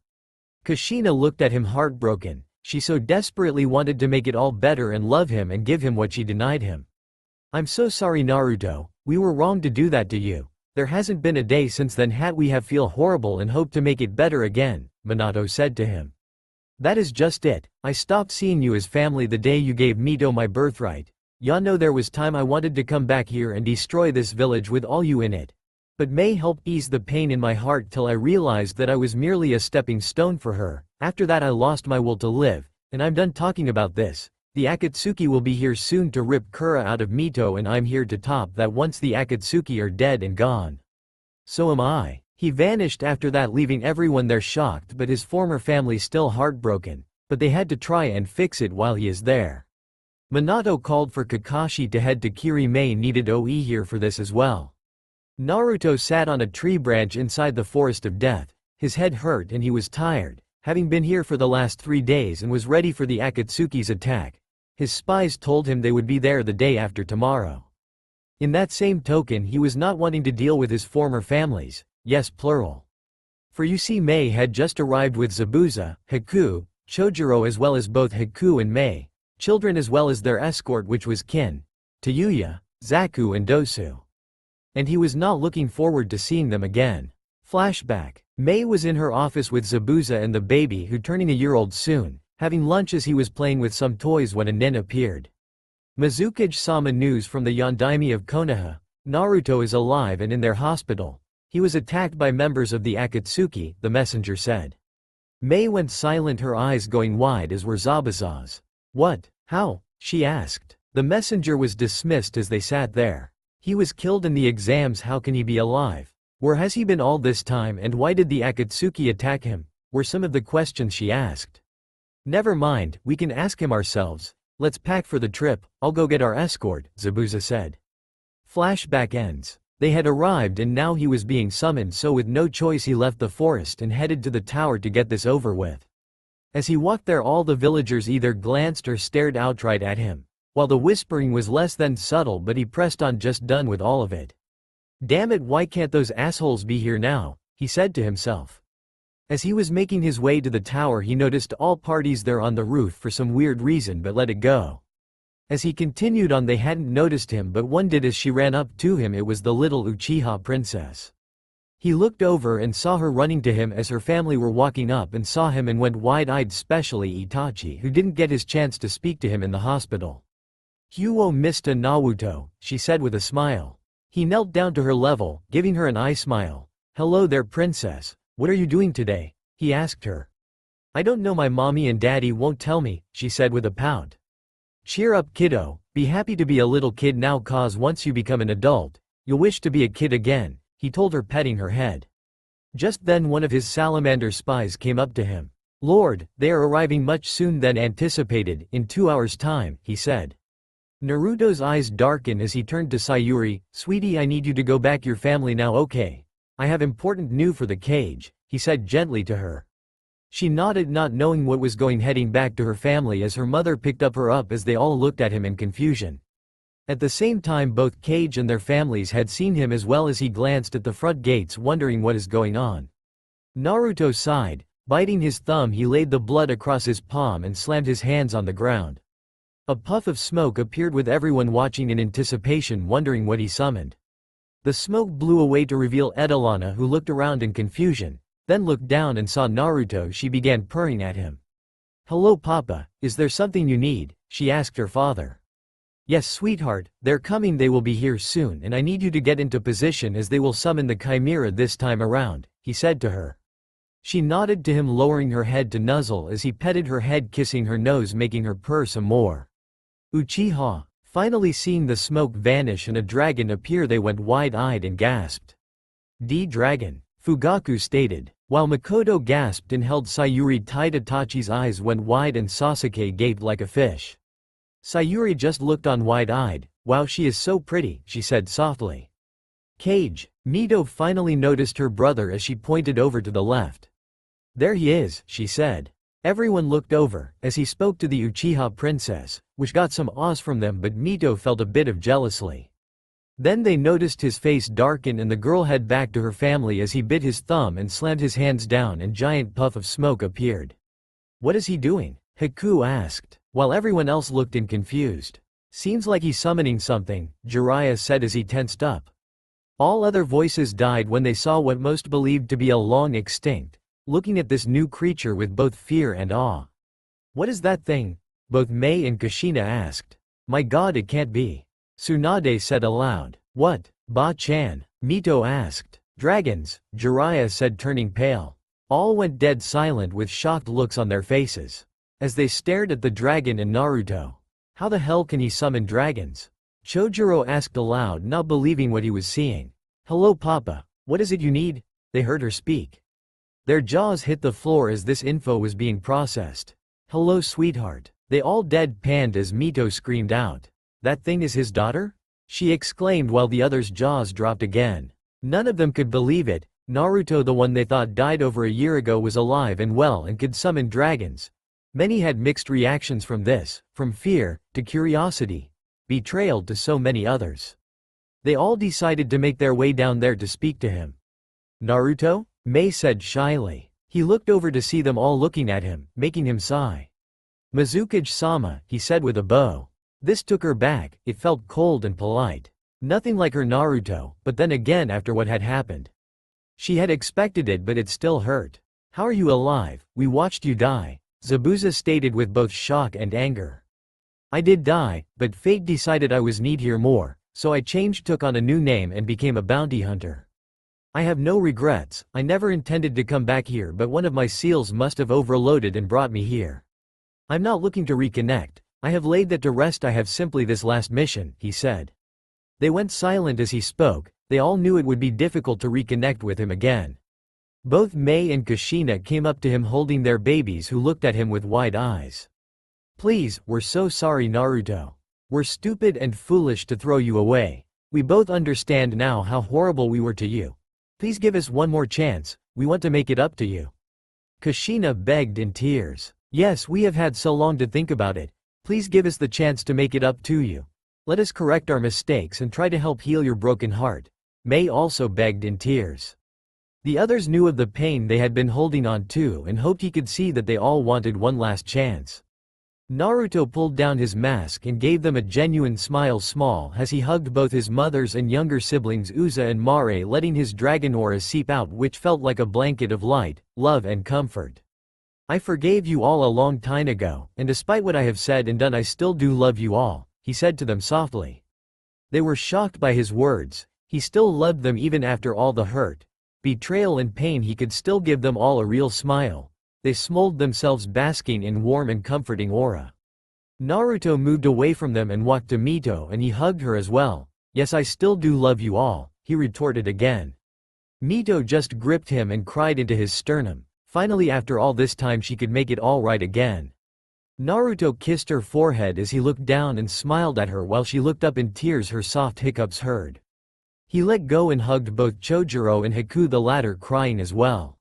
S1: Kushina looked at him heartbroken. She so desperately wanted to make it all better and love him and give him what she denied him. I'm so sorry, Naruto. We were wrong to do that to you. There hasn't been a day since then we have feel horrible and hope to make it better again, Minato said to him. That is just it. I stopped seeing you as family the day you gave Mito my birthright. Ya know there was time I wanted to come back here and destroy this village with all you in it. But May helped ease the pain in my heart till I realized that I was merely a stepping stone for her. After that I lost my will to live, and I'm done talking about this. The Akatsuki will be here soon to rip Kura out of Mito, and I'm here to top that once the Akatsuki are dead and gone. So am I. He vanished after that, leaving everyone there shocked but his former family still heartbroken, but they had to try and fix it while he is there. Minato called for Kakashi to head to Kiri. May needed OE here for this as well. Naruto sat on a tree branch inside the forest of death. His head hurt and he was tired, having been here for the last 3 days, and was ready for the Akatsuki's attack. His spies told him they would be there the day after tomorrow. In that same token, he was not wanting to deal with his former families, yes, plural. For you see, May had just arrived with Zabuza, Haku, Chojuro, as well as both Haku and May. children as well as their escort, which was Kin, Tayuya, Zaku and Dosu. And he was not looking forward to seeing them again. Flashback. Mei was in her office with Zabuza and the baby who turning a year old soon, having lunch as he was playing with some toys when a nin appeared. Mizukage-sama news from the Yondaime of Konoha. Naruto is alive and in their hospital. He was attacked by members of the Akatsuki, the messenger said. Mei went silent, her eyes going wide as were Zabuza's. What? How? She asked. The messenger was dismissed as they sat there. He was killed in the exams, how can he be alive? Where has he been all this time and why did the Akatsuki attack him? Were some of the questions she asked. Never mind, we can ask him ourselves. Let's pack for the trip, I'll go get our escort, Zabuza said. Flashback ends. They had arrived and now he was being summoned, so with no choice he left the forest and headed to the tower to get this over with. As he walked there, all the villagers either glanced or stared outright at him, while the whispering was less than subtle, but he pressed on, just done with all of it. Damn it, why can't those assholes be here now, he said to himself. As he was making his way to the tower, he noticed all parties there on the roof for some weird reason but let it go. As he continued on, they hadn't noticed him, but one did as she ran up to him. It was the little Uchiha princess. He looked over and saw her running to him as her family were walking up and saw him and went wide-eyed, especially Itachi, who didn't get his chance to speak to him in the hospital. "Huo Mista Naruto," she said with a smile. He knelt down to her level, giving her an eye smile. "Hello there, princess. What are you doing today?" he asked her. "I don't know, my mommy and daddy won't tell me," she said with a pout. "Cheer up, kiddo, be happy to be a little kid now, cause once you become an adult, you'll wish to be a kid again," he told her, petting her head. Just then one of his salamander spies came up to him. "Lord, they are arriving much soon than anticipated, in 2 hours' time," he said. Naruto's eyes darkened as he turned to Sayuri. "Sweetie, I need you to go back your family now, okay? I have important news for the cage," he said gently to her. She nodded, not knowing what was going, heading back to her family as her mother picked up her up as they all looked at him in confusion. At the same time, both Cage and their families had seen him as well as he glanced at the front gates, wondering what is going on. Naruto sighed. Biting his thumb, he laid the blood across his palm and slammed his hands on the ground. A puff of smoke appeared with everyone watching in anticipation, wondering what he summoned. The smoke blew away to reveal Edelana, who looked around in confusion, then looked down and saw Naruto. She began purring at him. "Hello Papa, is there something you need?" she asked her father. "Yes sweetheart, they're coming, they will be here soon, and I need you to get into position as they will summon the Chimera this time around," he said to her. She nodded to him, lowering her head to nuzzle as he petted her head, kissing her nose, making her purr some more. Uchiha. Finally seeing the smoke vanish and a dragon appear, they went wide-eyed and gasped. "D-Dragon," Fugaku stated. While Makoto gasped and held Sayuri tight, Itachi's eyes went wide and Sasuke gaped like a fish. Sayuri just looked on wide-eyed. "Wow, she is so pretty," she said softly. "Cage." Mito finally noticed her brother as she pointed over to the left. "There he is," she said. Everyone looked over, as he spoke to the Uchiha princess, which got some awes from them, but Mito felt a bit of jealousy. Then they noticed his face darken and the girl head back to her family as he bit his thumb and slammed his hands down and giant puff of smoke appeared. "What is he doing?" Haku asked, while everyone else looked in confused. "Seems like he's summoning something," Jiraiya said as he tensed up. All other voices died when they saw what most believed to be a long extinct, looking at this new creature with both fear and awe. "What is that thing?" both Mei and Kushina asked. "My god, it can't be." Tsunade said aloud. "What, Ba-chan?" Mito asked. "Dragons," Jiraiya said, turning pale. All went dead silent with shocked looks on their faces, as they stared at the dragon and Naruto. "How the hell can he summon dragons?" Chojuro asked aloud, not believing what he was seeing. "Hello Papa, what is it you need?" they heard her speak. Their jaws hit the floor as this info was being processed. "Hello sweetheart." They all deadpanned as Mito screamed out. "That thing is his daughter?" she exclaimed, while the others' jaws dropped again. None of them could believe it. Naruto, the one they thought died over a year ago, was alive and well and could summon dragons. Many had mixed reactions from this, from fear, to curiosity, betrayal, to so many others. They all decided to make their way down there to speak to him. "Naruto?" Mei said shyly. He looked over to see them all looking at him, making him sigh. Mizukage-sama, he said with a bow. This took her back, it felt cold and polite. Nothing like her Naruto, but then again after what had happened. She had expected it but it still hurt. How are you alive? We watched you die, Zabuza stated with both shock and anger. I did die, but fate decided I was need here more, so I took on a new name and became a bounty hunter. I have no regrets, I never intended to come back here but one of my seals must have overloaded and brought me here. I'm not looking to reconnect, I have laid that to rest. I have simply this last mission, he said. They went silent as he spoke, they all knew it would be difficult to reconnect with him again. Both Mei and Kushina came up to him holding their babies who looked at him with wide eyes. Please, we're so sorry Naruto. We're stupid and foolish to throw you away. We both understand now how horrible we were to you. Please give us one more chance, we want to make it up to you. Kushina begged in tears. Yes, we have had so long to think about it. Please give us the chance to make it up to you. Let us correct our mistakes and try to help heal your broken heart. Mei also begged in tears. The others knew of the pain they had been holding on to and hoped he could see that they all wanted one last chance. Naruto pulled down his mask and gave them a genuine smile small as he hugged both his mother's and younger siblings Uza and Mare, letting his dragon aura seep out which felt like a blanket of light, love and comfort. I forgave you all a long time ago, and despite what I have said and done I still do love you all, he said to them softly. They were shocked by his words, he still loved them even after all the hurt, betrayal and pain. He could still give them all a real smile. They smoled themselves basking in warm and comforting aura. Naruto moved away from them and walked to Mito and he hugged her as well. Yes, I still do love you all, he retorted again. Mito just gripped him and cried into his sternum. Finally after all this time she could make it all right again. Naruto kissed her forehead as he looked down and smiled at her while she looked up in tears, her soft hiccups heard. He let go and hugged both Chojuro and Haku, the latter crying as well.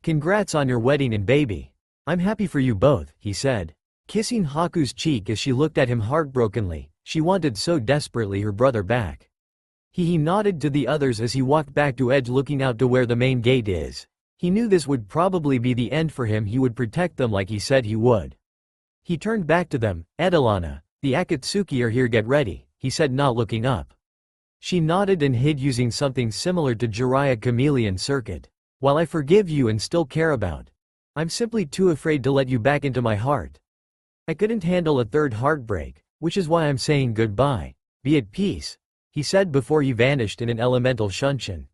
S1: Congrats on your wedding and baby. I'm happy for you both, he said, kissing Haku's cheek as she looked at him heartbrokenly. She wanted so desperately her brother back. He nodded to the others as he walked back to Edge, looking out to where the main gate is. He knew this would probably be the end for him. He would protect them like he said he would. He turned back to them. Edelana, the Akatsuki are here, get ready, he said, not looking up. She nodded and hid using something similar to Jiraiya chameleon circuit. While I forgive you and still care about, I'm simply too afraid to let you back into my heart. I couldn't handle a third heartbreak, which is why I'm saying goodbye. Be at peace, he said before he vanished in an elemental shunshin.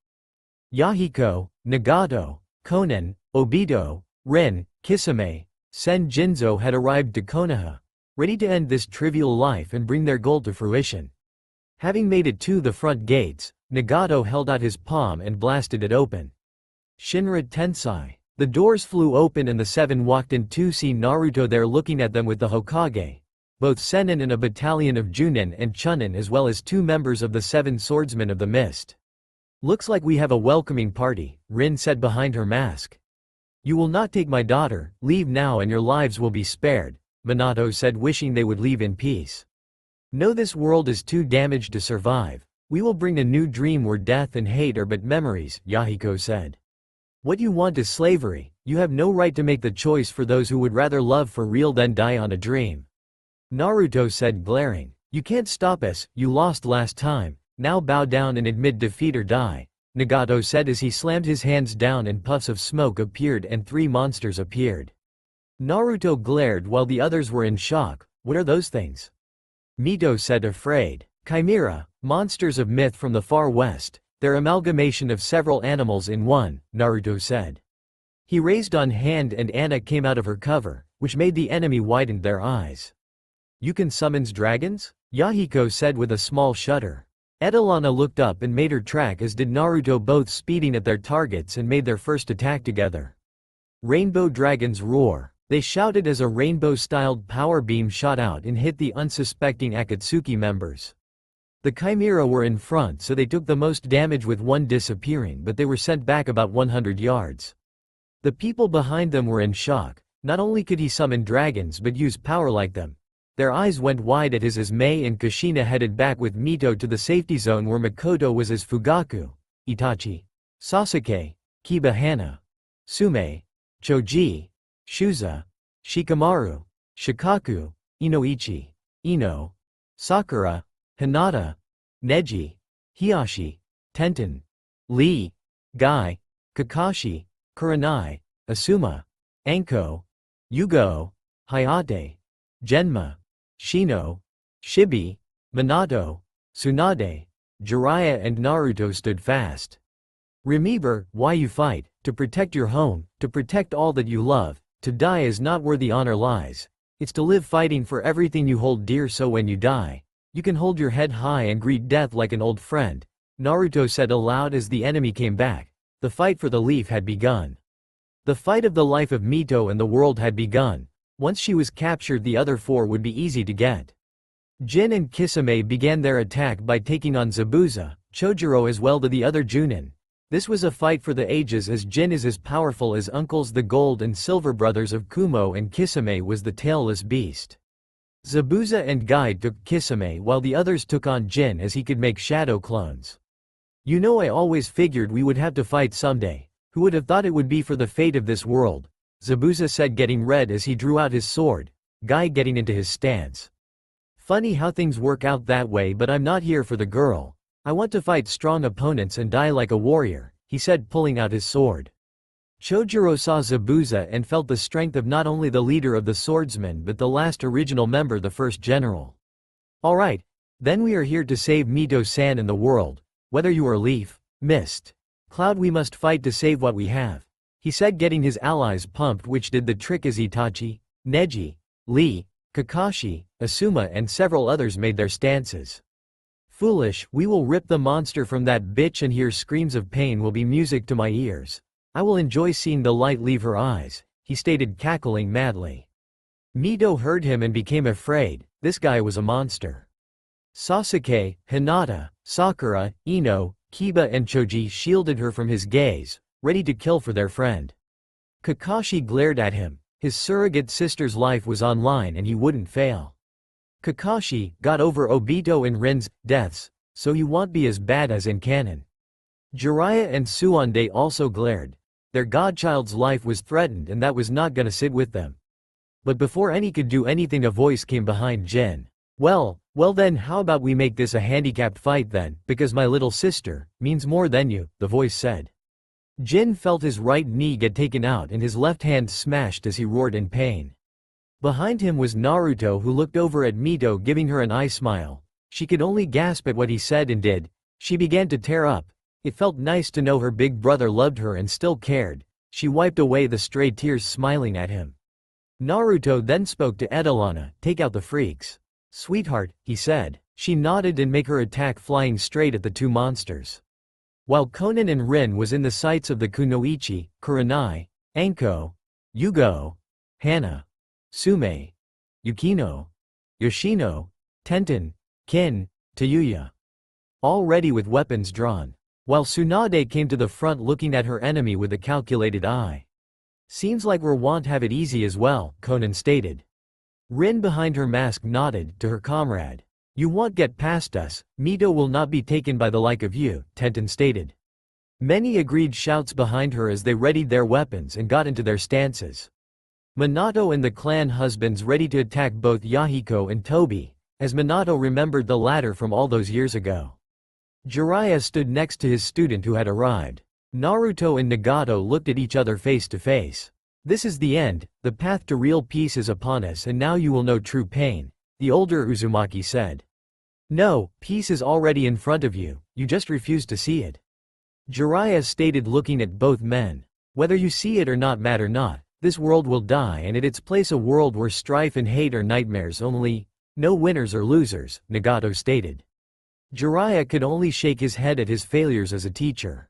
S1: Yahiko, Nagato, Konan, Obito, Rin, Kisame, Sen Jinzo had arrived to Konoha, ready to end this trivial life and bring their goal to fruition. Having made it to the front gates, Nagato held out his palm and blasted it open. Shinra Tensei. The doors flew open and the seven walked in to see Naruto there looking at them with the Hokage, both Sennin and a battalion of Junin and Chunin, as well as 2 members of the 7 swordsmen of the mist. Looks like we have a welcoming party, Rin said behind her mask. You will not take my daughter, leave now and your lives will be spared, Minato said, wishing they would leave in peace. No, this world is too damaged to survive. We will bring a new dream where death and hate are but memories, Yahiko said. What you want is slavery. You have no right to make the choice for those who would rather love for real than die on a dream. Naruto said, glaring. You can't stop us, you lost last time, now bow down and admit defeat or die, Nagato said as he slammed his hands down and puffs of smoke appeared and 3 monsters appeared. Naruto glared while the others were in shock. What are those things? Mito said, afraid. Chimera, monsters of myth from the far west. Their amalgamation of several animals in one, Naruto said. He raised on hand and Anna came out of her cover, which made the enemy widen their eyes. You can summons dragons? Yahiko said with a small shudder. Edelana looked up and made her track, as did Naruto, both speeding at their targets and made their first attack together. Rainbow dragons roar. They shouted as a rainbow-styled power beam shot out and hit the unsuspecting Akatsuki members. The Chimera were in front, so they took the most damage with one disappearing, but they were sent back about 100 yards. The people behind them were in shock. Not only could he summon dragons but use power like them. Their eyes went wide at his as Mei and Kushina headed back with Mito to the safety zone where Makoto was as Fugaku, Itachi, Sasuke, Kiba Hana, Sume, Choji, Shuza, Shikamaru, Shikaku, Inoichi, Ino, Sakura, Hinata, Neji, Hiyashi, Tenten, Lee, Guy, Kakashi, Kurenai, Asuma, Anko, Yugo, Hayate, Genma, Shino, Shibi, Minato, Tsunade, Jiraiya and Naruto stood fast. Remember, why you fight, to protect your home, to protect all that you love. To die is not where the honor lies. It's to live fighting for everything you hold dear, so when you die, you can hold your head high and greet death like an old friend, Naruto said aloud as the enemy came back. The fight for the leaf had begun. The fight of the life of Mito and the world had begun. Once she was captured, the other four would be easy to get. Jin and Kisame began their attack by taking on Zabuza, Chojuro as well as the other Junin. This was a fight for the ages, as Jin is as powerful as uncles the Gold and Silver brothers of Kumo, and Kisame was the tailless beast. Zabuza and Guide took Kisame while the others took on Jin, as he could make shadow clones. You know, I always figured we would have to fight someday. Who would have thought it would be for the fate of this world? Zabuza said, getting red as he drew out his sword, Guy getting into his stance. Funny how things work out that way, but I'm not here for the girl. I want to fight strong opponents and die like a warrior, he said, pulling out his sword. Chojuro saw Zabuza and felt the strength of not only the leader of the swordsmen but the last original member, the first general. Alright, then we are here to save Mito-san and the world. Whether you are leaf, mist, cloud, we must fight to save what we have, he said, getting his allies pumped, which did the trick as Itachi, Neji, Lee, Kakashi, Asuma and several others made their stances. Foolish, we will rip the monster from that bitch, and hear screams of pain will be music to my ears. I will enjoy seeing the light leave her eyes, he stated, cackling madly. Mito heard him and became afraid. This guy was a monster. Sasuke, Hinata, Sakura, Ino, Kiba and Choji shielded her from his gaze, ready to kill for their friend. Kakashi glared at him. His surrogate sister's life was online and he wouldn't fail. Kakashi got over Obito and Rin's deaths, so he won't be as bad as in canon. Jiraiya and Suande also glared. Their godchild's life was threatened and that was not gonna sit with them. But before any could do anything, a voice came behind Jin. Well then, how about we make this a handicapped fight then, because my little sister means more than you, the voice said. Jin felt his right knee get taken out and his left hand smashed as he roared in pain. Behind him was Naruto, who looked over at Mito, giving her an eye smile. She could only gasp at what he said and did. She began to tear up. It felt nice to know her big brother loved her and still cared. She wiped away the stray tears, smiling at him. Naruto then spoke to Edelana. Take out the freaks. Sweetheart, he said. She nodded and made her attack, flying straight at the two monsters. While Konan and Rin was in the sights of the Kunoichi, Kurenai, Anko, Yugo, Hana, Sume, Yukino, Yoshino, Tenten, Kin, Tayuya. All ready with weapons drawn. While Tsunade came to the front, looking at her enemy with a calculated eye. Seems like we won't have it easy as well, Konan stated. Rin behind her mask nodded to her comrade. You won't get past us. Mito will not be taken by the like of you, Tenten stated. Many agreed shouts behind her as they readied their weapons and got into their stances. Minato and the clan husbands ready to attack both Yahiko and Tobi, as Minato remembered the latter from all those years ago. Jiraiya stood next to his student who had arrived. Naruto and Nagato looked at each other face to face. This is the end, the path to real peace is upon us, and now you will know true pain, the older Uzumaki said. No, peace is already in front of you, you just refuse to see it. Jiraiya stated, looking at both men. Whether you see it or not matter not, this world will die, and at its place a world where strife and hate are nightmares only. No winners or losers, Nagato stated. Jiraiya could only shake his head at his failures as a teacher.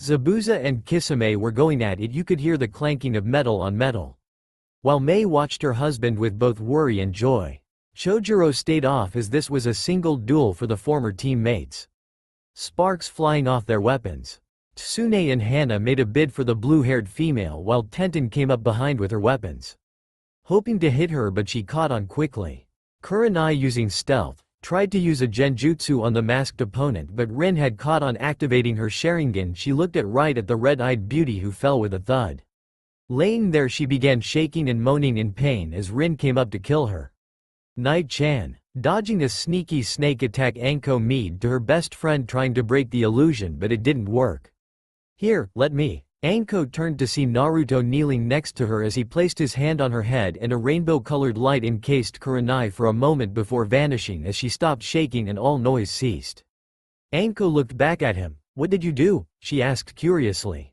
S1: Zabuza and Kisame were going at it. You could hear the clanking of metal on metal. While Mei watched her husband with both worry and joy. Chojuro stayed off as this was a single duel for the former teammates. Sparks flying off their weapons. Tsune and Hana made a bid for the blue-haired female while Tenten came up behind with her weapons. Hoping to hit her, but she caught on quickly. Kurenai, using stealth, tried to use a genjutsu on the masked opponent, but Rin had caught on activating her Sharingan. She looked right at the red-eyed beauty who fell with a thud. Laying there she began shaking and moaning in pain as Rin came up to kill her. Night-chan, dodging a sneaky snake attack, Anko meed to her best friend trying to break the illusion, but it didn't work. Here, let me. Anko turned to see Naruto kneeling next to her as he placed his hand on her head and a rainbow-colored light encased Kurenai for a moment before vanishing as she stopped shaking and all noise ceased. Anko looked back at him. What did you do? She asked curiously.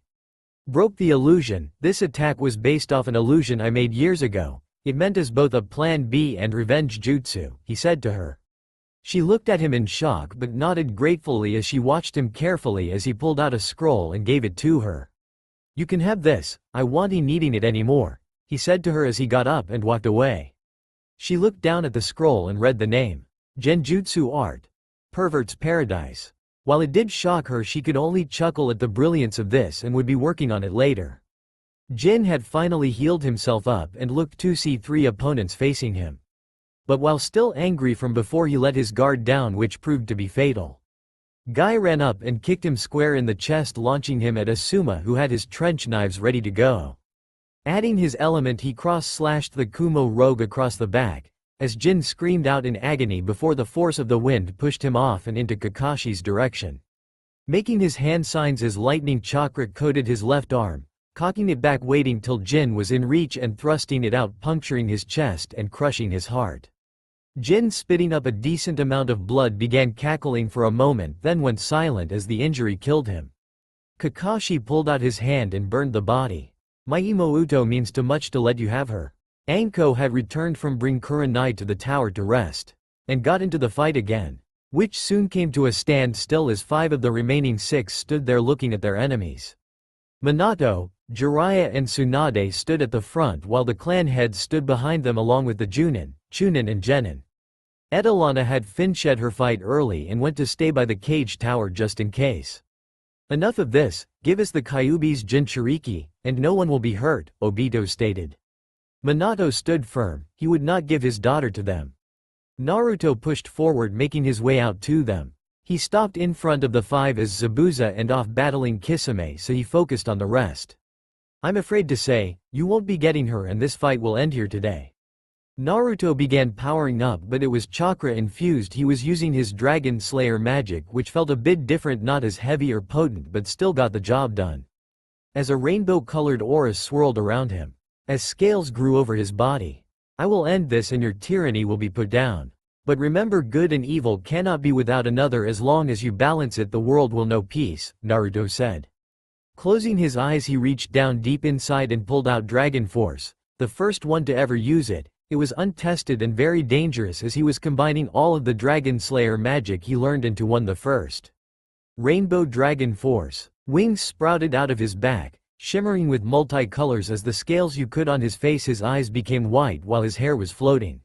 S1: Broke the illusion. This attack was based off an illusion I made years ago. It meant as both a plan B and revenge jutsu, he said to her. She looked at him in shock but nodded gratefully as she watched him carefully as he pulled out a scroll and gave it to her. You can have this, I won't be needing it anymore, he said to her as he got up and walked away. She looked down at the scroll and read the name. Genjutsu Art. Pervert's Paradise. While it did shock her, she could only chuckle at the brilliance of this and would be working on it later. Jin had finally healed himself up and looked to see 3 opponents facing him. But while still angry from before, he let his guard down, which proved to be fatal. Guy ran up and kicked him square in the chest, launching him at Asuma, who had his trench knives ready to go. Adding his element, he cross-slashed the Kumo rogue across the back, as Jin screamed out in agony before the force of the wind pushed him off and into Kakashi's direction. Making his hand signs as lightning chakra coated his left arm, cocking it back, waiting till Jin was in reach and thrusting it out, puncturing his chest and crushing his heart. Jin, spitting up a decent amount of blood, began cackling for a moment, then went silent as the injury killed him. Kakashi pulled out his hand and burned the body. My Imouto means too much to let you have her. Anko had returned from bring Kurenai to the tower to rest, and got into the fight again, which soon came to a standstill as 5 of the remaining 6 stood there looking at their enemies. Minato, Jiraiya and Tsunade stood at the front while the clan heads stood behind them along with the Junin, Chunin and Genin. Edelana had finished her fight early and went to stay by the cage tower just in case. Enough of this, give us the Kyuubi's Jinchuriki, and no one will be hurt, Obito stated. Minato stood firm, he would not give his daughter to them. Naruto pushed forward, making his way out to them. He stopped in front of the 5 as Zabuza and off battling Kisame, so he focused on the rest. I'm afraid to say, you won't be getting her, and this fight will end here today. Naruto began powering up, but it was chakra infused. He was using his Dragon Slayer magic, which felt a bit different, not as heavy or potent, but still got the job done. As a rainbow-colored aura swirled around him, as scales grew over his body. I will end this and your tyranny will be put down. But remember, good and evil cannot be without another. As long as you balance it, the world will know peace, Naruto said. Closing his eyes, he reached down deep inside and pulled out Dragon Force, the first one to ever use it. It was untested and very dangerous as he was combining all of the Dragon Slayer magic he learned into one, the first. Rainbow Dragon Force. Wings sprouted out of his back, shimmering with multi-colors as the scales you could on his face. His eyes became white while his hair was floating.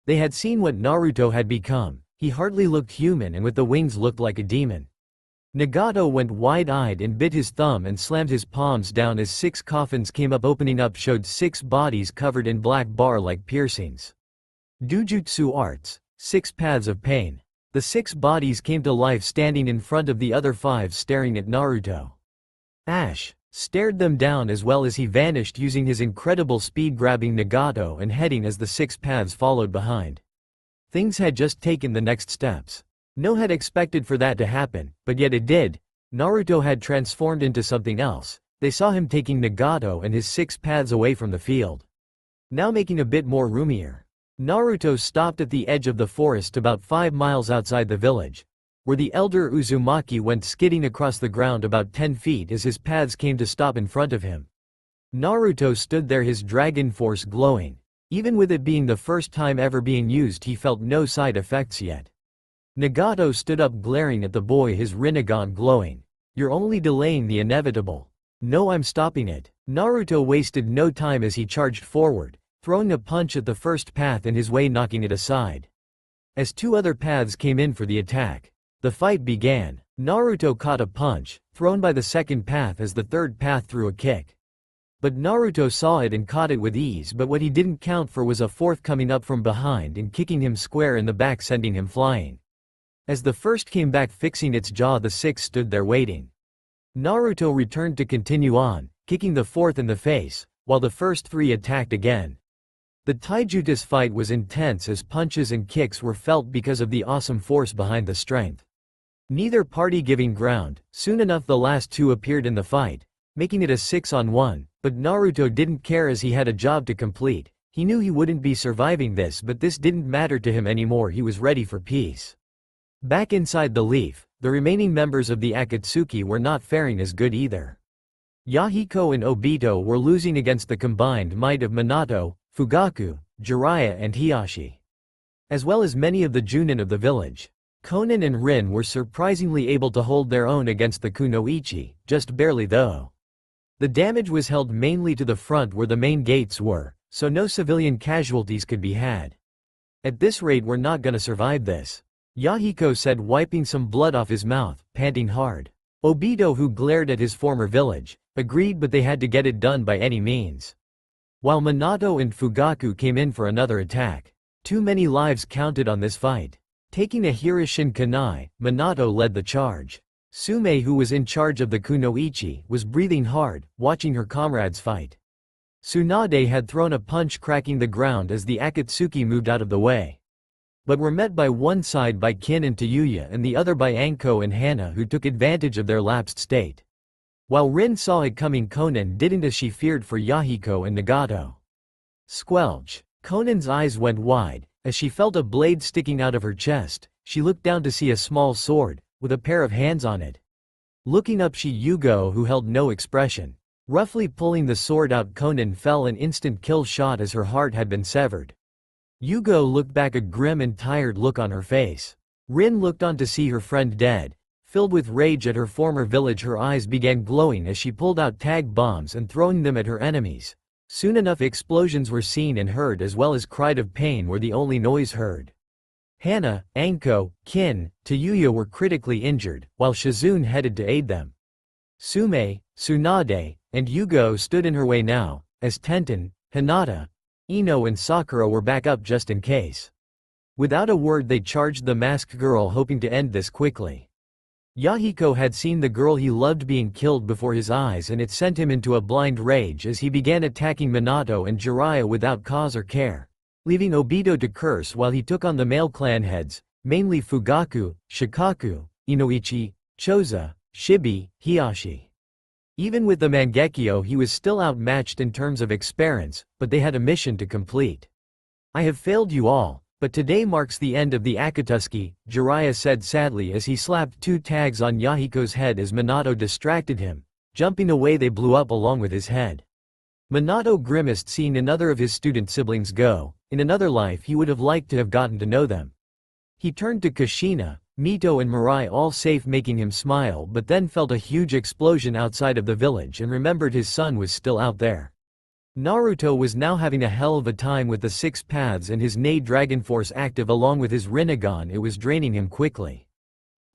S1: They had seen what Naruto had become. He hardly looked human, and with the wings looked like a demon. Nagato went wide-eyed and bit his thumb and slammed his palms down as 6 coffins came up, opening up showed 6 bodies covered in black bar-like piercings. Dujutsu Arts, 6 Paths of Pain. The 6 bodies came to life, standing in front of the other 5, staring at Naruto. Ash stared them down as well as he vanished using his incredible speed, grabbing Nagato and heading as the 6 paths followed behind. Things had just taken the next steps. No had expected for that to happen, but yet it did. Naruto had transformed into something else. They saw him taking Nagato and his 6 paths away from the field. Now making a bit more roomier. Naruto stopped at the edge of the forest about 5 miles outside the village, where the elder Uzumaki went skidding across the ground about 10 feet as his paths came to stop in front of him. Naruto stood there, his dragon force glowing. Even with it being the first time ever being used, he felt no side effects yet. Nagato stood up glaring at the boy, his Rinnegan glowing. You're only delaying the inevitable. No, I'm stopping it. Naruto wasted no time as he charged forward, throwing a punch at the first path in his way, knocking it aside. As 2 other paths came in for the attack, the fight began. Naruto caught a punch, thrown by the second path as the third path threw a kick. But Naruto saw it and caught it with ease, but what he didn't count for was a fourth coming up from behind and kicking him square in the back, sending him flying. As the first came back fixing its jaw, the 6 stood there waiting. Naruto returned to continue on, kicking the fourth in the face, while the first three attacked again. The taijutsu fight was intense as punches and kicks were felt because of the awesome force behind the strength. Neither party giving ground. Soon enough the last two appeared in the fight, making it a 6-on-1, but Naruto didn't care as he had a job to complete. He knew he wouldn't be surviving this, but this didn't matter to him anymore. He was ready for peace. Back inside the leaf, the remaining members of the Akatsuki were not faring as good either. Yahiko and Obito were losing against the combined might of Minato, Fugaku, Jiraiya and Hiashi, as well as many of the Junin of the village. Konan and Rin were surprisingly able to hold their own against the Kunoichi, just barely though. The damage was held mainly to the front where the main gates were, so no civilian casualties could be had. At this rate we're not gonna survive this, Yahiko said, wiping some blood off his mouth, panting hard. Obito, who glared at his former village, agreed, but they had to get it done by any means. While Minato and Fugaku came in for another attack. Too many lives counted on this fight. Taking a Hirishin Kunai, Minato led the charge. Sume, who was in charge of the Kunoichi, was breathing hard, watching her comrades fight. Tsunade had thrown a punch cracking the ground as the Akatsuki moved out of the way, but were met by one side by Kin and Tayuya and the other by Anko and Hana, who took advantage of their lapsed state. While Rin saw it coming, Konan didn't, as she feared for Yahiko and Nagato. Squelch. Konan's eyes went wide, as she felt a blade sticking out of her chest. She looked down to see a small sword, with a pair of hands on it. Looking up, she Yugo, who held no expression. Roughly pulling the sword out, Konan fell an instant kill shot as her heart had been severed. Yugo looked back, a grim and tired look on her face. Rin looked on to see her friend dead. Filled with rage at her former village, her eyes began glowing as she pulled out tag bombs and throwing them at her enemies. Soon enough explosions were seen and heard, as well as cried of pain were the only noise heard. Hana, Anko, Kin, Tayuya were critically injured, while Shizune headed to aid them. Sume, Tsunade, and Yugo stood in her way now, as Tenten, Hinata, Ino and Sakura were back up just in case. Without a word they charged the masked girl, hoping to end this quickly. Yahiko had seen the girl he loved being killed before his eyes, and it sent him into a blind rage as he began attacking Minato and Jiraiya without cause or care, leaving Obito to curse while he took on the male clan heads, mainly Fugaku, Shikaku, Inoichi, Choza, Shibi, Hiashi. Even with the Mangekyo he was still outmatched in terms of experience, but they had a mission to complete. I have failed you all, but today marks the end of the Akatsuki, Jiraiya said sadly as he slapped 2 tags on Yahiko's head as Minato distracted him. Jumping away they blew up along with his head. Minato grimaced seeing another of his student siblings go. In another life he would have liked to have gotten to know them. He turned to Kushina, Mito and Mirai, all safe, making him smile, but then felt a huge explosion outside of the village and remembered his son was still out there. Naruto was now having a hell of a time with the 6 paths and his Nei Dragon Force active along with his Rinnegan. It was draining him quickly,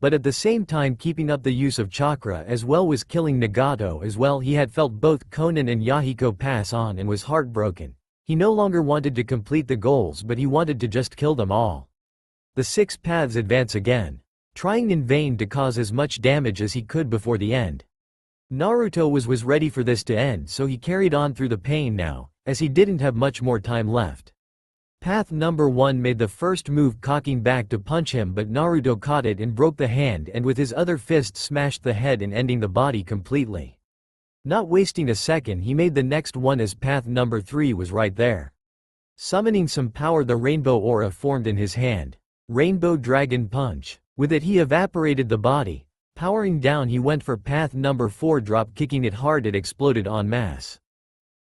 S1: but at the same time keeping up the use of chakra as well was killing Nagato as well. He had felt both Konan and Yahiko pass on and was heartbroken. He no longer wanted to complete the goals, but he wanted to just kill them all. The 6 paths advance again, trying in vain to cause as much damage as he could before the end. Naruto was ready for this to end, so he carried on through the pain now, as he didn't have much more time left. Path number 1 made the first move, cocking back to punch him, but Naruto caught it and broke the hand, and with his other fist smashed the head and ending the body completely. Not wasting a second he made the next one as path number 3 was right there. Summoning some power, the rainbow aura formed in his hand. Rainbow Dragon Punch. With it he evaporated the body. Powering down he went for path number 4, drop kicking it hard, it exploded en masse.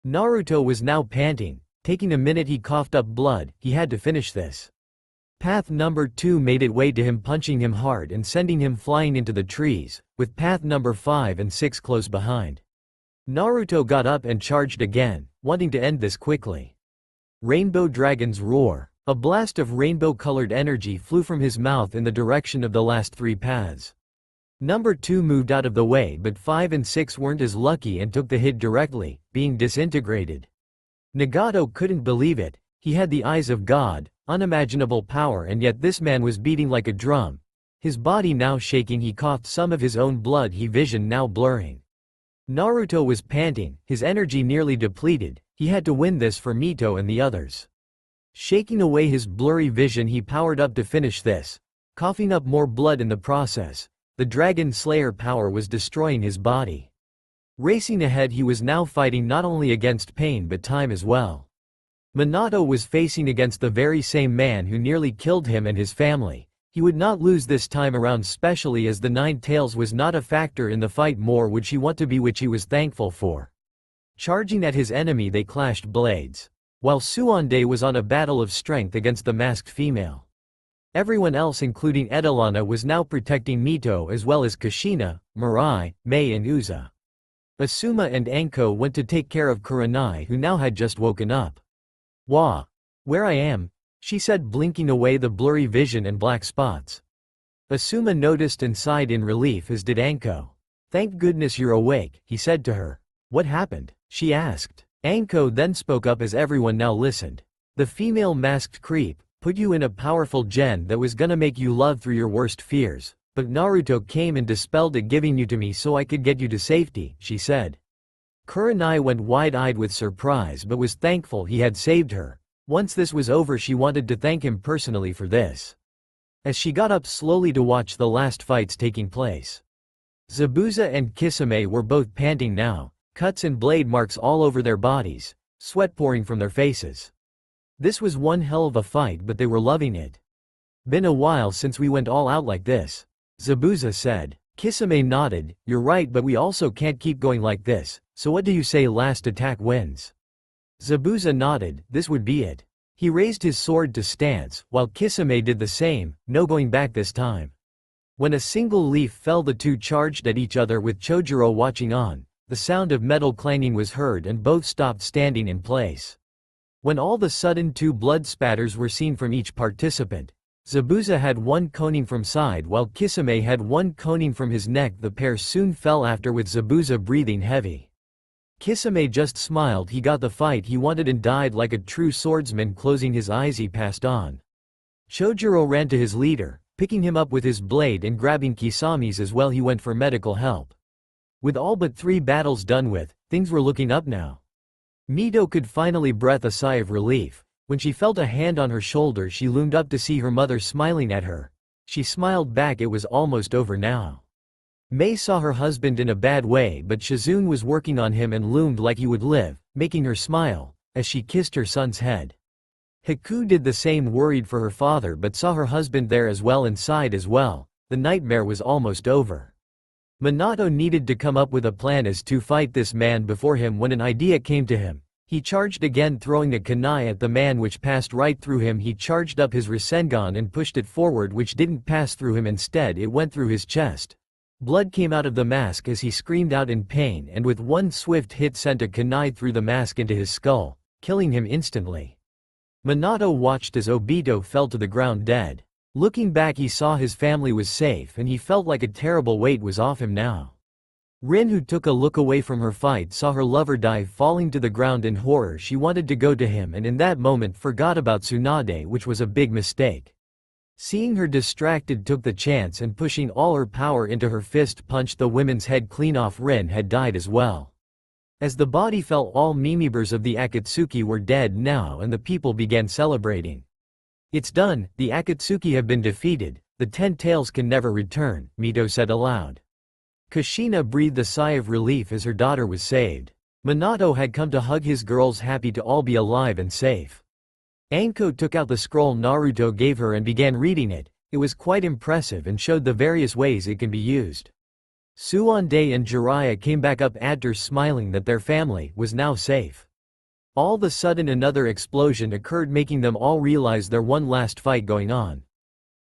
S1: Naruto was now panting. Taking a minute he coughed up blood, he had to finish this. Path number 2 made it way to him, punching him hard and sending him flying into the trees, with path number 5 and 6 close behind. Naruto got up and charged again, wanting to end this quickly. Rainbow Dragon's Roar. A blast of rainbow-colored energy flew from his mouth in the direction of the last 3 paths. Number 2 moved out of the way, but 5 and 6 weren't as lucky and took the hit directly, being disintegrated. Nagato couldn't believe it. He had the eyes of God, unimaginable power, and yet this man was beating like a drum. His body now shaking, he coughed some of his own blood, his vision now blurring. Naruto was panting, his energy nearly depleted. He had to win this for Mito and the others. Shaking away his blurry vision, he powered up to finish this, coughing up more blood in the process. The Dragon Slayer power was destroying his body. Racing ahead, he was now fighting not only against pain but time as well. Minato was facing against the very same man who nearly killed him and his family. He would not lose this time around, especially as the Nine Tails was not a factor in the fight, more would she want to be, which he was thankful for. Charging at his enemy, they clashed blades. While Suande was on a battle of strength against the masked female. Everyone else, including Edelana, was now protecting Mito, as well as Kushina, Mirai, Mei and Uza. Asuma and Anko went to take care of Kurenai, who now had just woken up. "Wah! Where I am," she said, blinking away the blurry vision and black spots. Asuma noticed and sighed in relief, as did Anko. "Thank goodness you're awake," he said to her. "What happened?" she asked. Anko then spoke up as everyone now listened. "The female masked creep put you in a powerful gen that was gonna make you love through your worst fears, but Naruto came and dispelled it, giving you to me so I could get you to safety," she said. Kurenai went wide-eyed with surprise but was thankful he had saved her. Once this was over, she wanted to thank him personally for this. As she got up slowly to watch the last fights taking place. Zabuza and Kisame were both panting now, cuts and blade marks all over their bodies, sweat pouring from their faces. This was one hell of a fight, but they were loving it. "Been a while since we went all out like this," Zabuza said. Kisame nodded. "You're right, but we also can't keep going like this, so what do you say last attack wins?" Zabuza nodded. This would be it. He raised his sword to stance, while Kisame did the same, no going back this time. When a single leaf fell, the two charged at each other with Chojuro watching on. The sound of metal clanging was heard and both stopped standing in place. When all of a sudden 2 blood spatters were seen from each participant. Zabuza had 1 coning from side while Kisame had 1 coning from his neck. The pair soon fell after, with Zabuza breathing heavy. Kisame just smiled. He got the fight he wanted and died like a true swordsman. Closing his eyes, he passed on. Chojuro ran to his leader, picking him up with his blade and grabbing Kisami's as well. He went for medical help. With all but 3 battles done with, things were looking up now. Mito could finally breathe a sigh of relief. When she felt a hand on her shoulder, she loomed up to see her mother smiling at her. She smiled back. It was almost over now. Mei saw her husband in a bad way, but Shizune was working on him and loomed like he would live, making her smile, as she kissed her son's head. Haku did the same, worried for her father, but saw her husband there as well and sighed as well. The nightmare was almost over. Minato needed to come up with a plan as to fight this man before him when an idea came to him. He charged again, throwing a kunai at the man, which passed right through him. He charged up his Rasengan and pushed it forward, which didn't pass through him. Instead, it went through his chest. Blood came out of the mask as he screamed out in pain, and with 1 swift hit sent a kunai through the mask into his skull, killing him instantly. Minato watched as Obito fell to the ground dead. Looking back, he saw his family was safe and he felt like a terrible weight was off him now. Rin, who took a look away from her fight, saw her lover die, falling to the ground in horror. She wanted to go to him and in that moment forgot about Tsunade, which was a big mistake. Seeing her distracted, took the chance and pushing all her power into her fist punched the woman's head clean off. Rin had died as well. As the body fell, all Mimibers of the Akatsuki were dead now and the people began celebrating. "It's done, the Akatsuki have been defeated, the 10 tails can never return," Mito said aloud. Kushina breathed a sigh of relief as her daughter was saved. Minato had come to hug his girls, happy to all be alive and safe. Anko took out the scroll Naruto gave her and began reading it. It was quite impressive and showed the various ways it can be used. Suande and Jiraiya came back up after smiling that their family was now safe. All of a sudden another explosion occurred, making them all realize there's one last fight going on.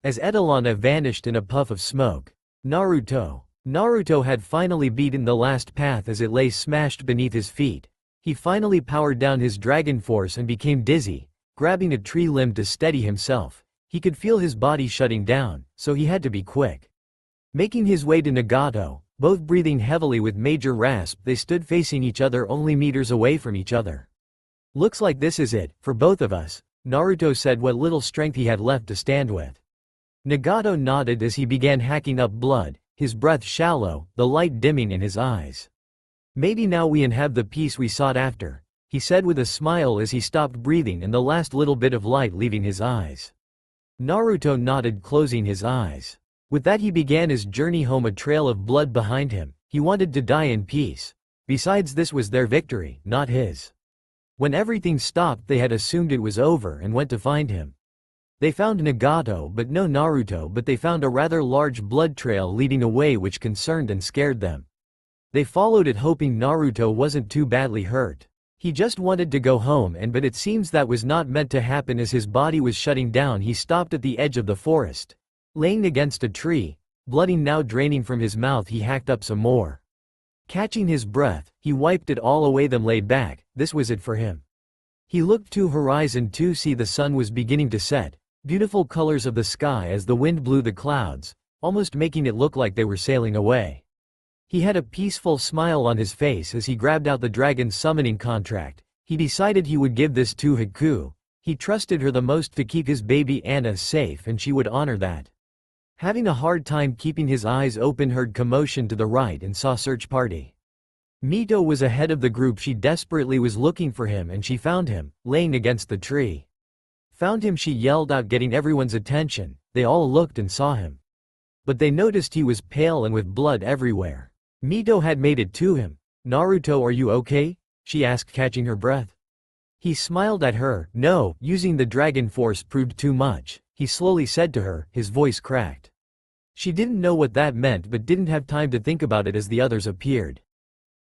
S1: As Edelana vanished in a puff of smoke, Naruto had finally beaten the last path as it lay smashed beneath his feet. He finally powered down his dragon force and became dizzy, grabbing a tree limb to steady himself. He could feel his body shutting down, so he had to be quick. Making his way to Nagato, both breathing heavily with major rasp, they stood facing each other, only meters away from each other. "Looks like this is it, for both of us," Naruto said, what little strength he had left to stand with. Nagato nodded as he began hacking up blood, his breath shallow, the light dimming in his eyes. "Maybe now we have the peace we sought after," he said with a smile as he stopped breathing and the last little bit of light leaving his eyes. Naruto nodded, closing his eyes. With that he began his journey home, a trail of blood behind him. He wanted to die in peace. Besides, this was their victory, not his. When everything stopped, they had assumed it was over and went to find him. They found Nagato but no Naruto, but they found a rather large blood trail leading away which concerned and scared them. They followed it hoping Naruto wasn't too badly hurt. He just wanted to go home but it seems that was not meant to happen. As his body was shutting down, he stopped at the edge of the forest. Laying against a tree, blood now draining from his mouth, he hacked up some more. Catching his breath, he wiped it all away then laid back. This was it for him. He looked to horizon to see the sun was beginning to set. Beautiful colors of the sky as the wind blew the clouds, almost making it look like they were sailing away. He had a peaceful smile on his face as he grabbed out the dragon summoning contract. He decided he would give this to Haku. He trusted her the most to keep his baby Anna safe and she would honor that. Having a hard time keeping his eyes open, heard commotion to the right and saw search party. Mito was ahead of the group. She desperately was looking for him and she found him, laying against the tree. Found him, she yelled out, getting everyone's attention. They all looked and saw him. But they noticed he was pale and with blood everywhere. Mito had made it to him. "Naruto, are you okay?" she asked, catching her breath. He smiled at her. "No, using the dragon force proved too much," he slowly said to her, his voice cracked. She didn't know what that meant but didn't have time to think about it as the others appeared.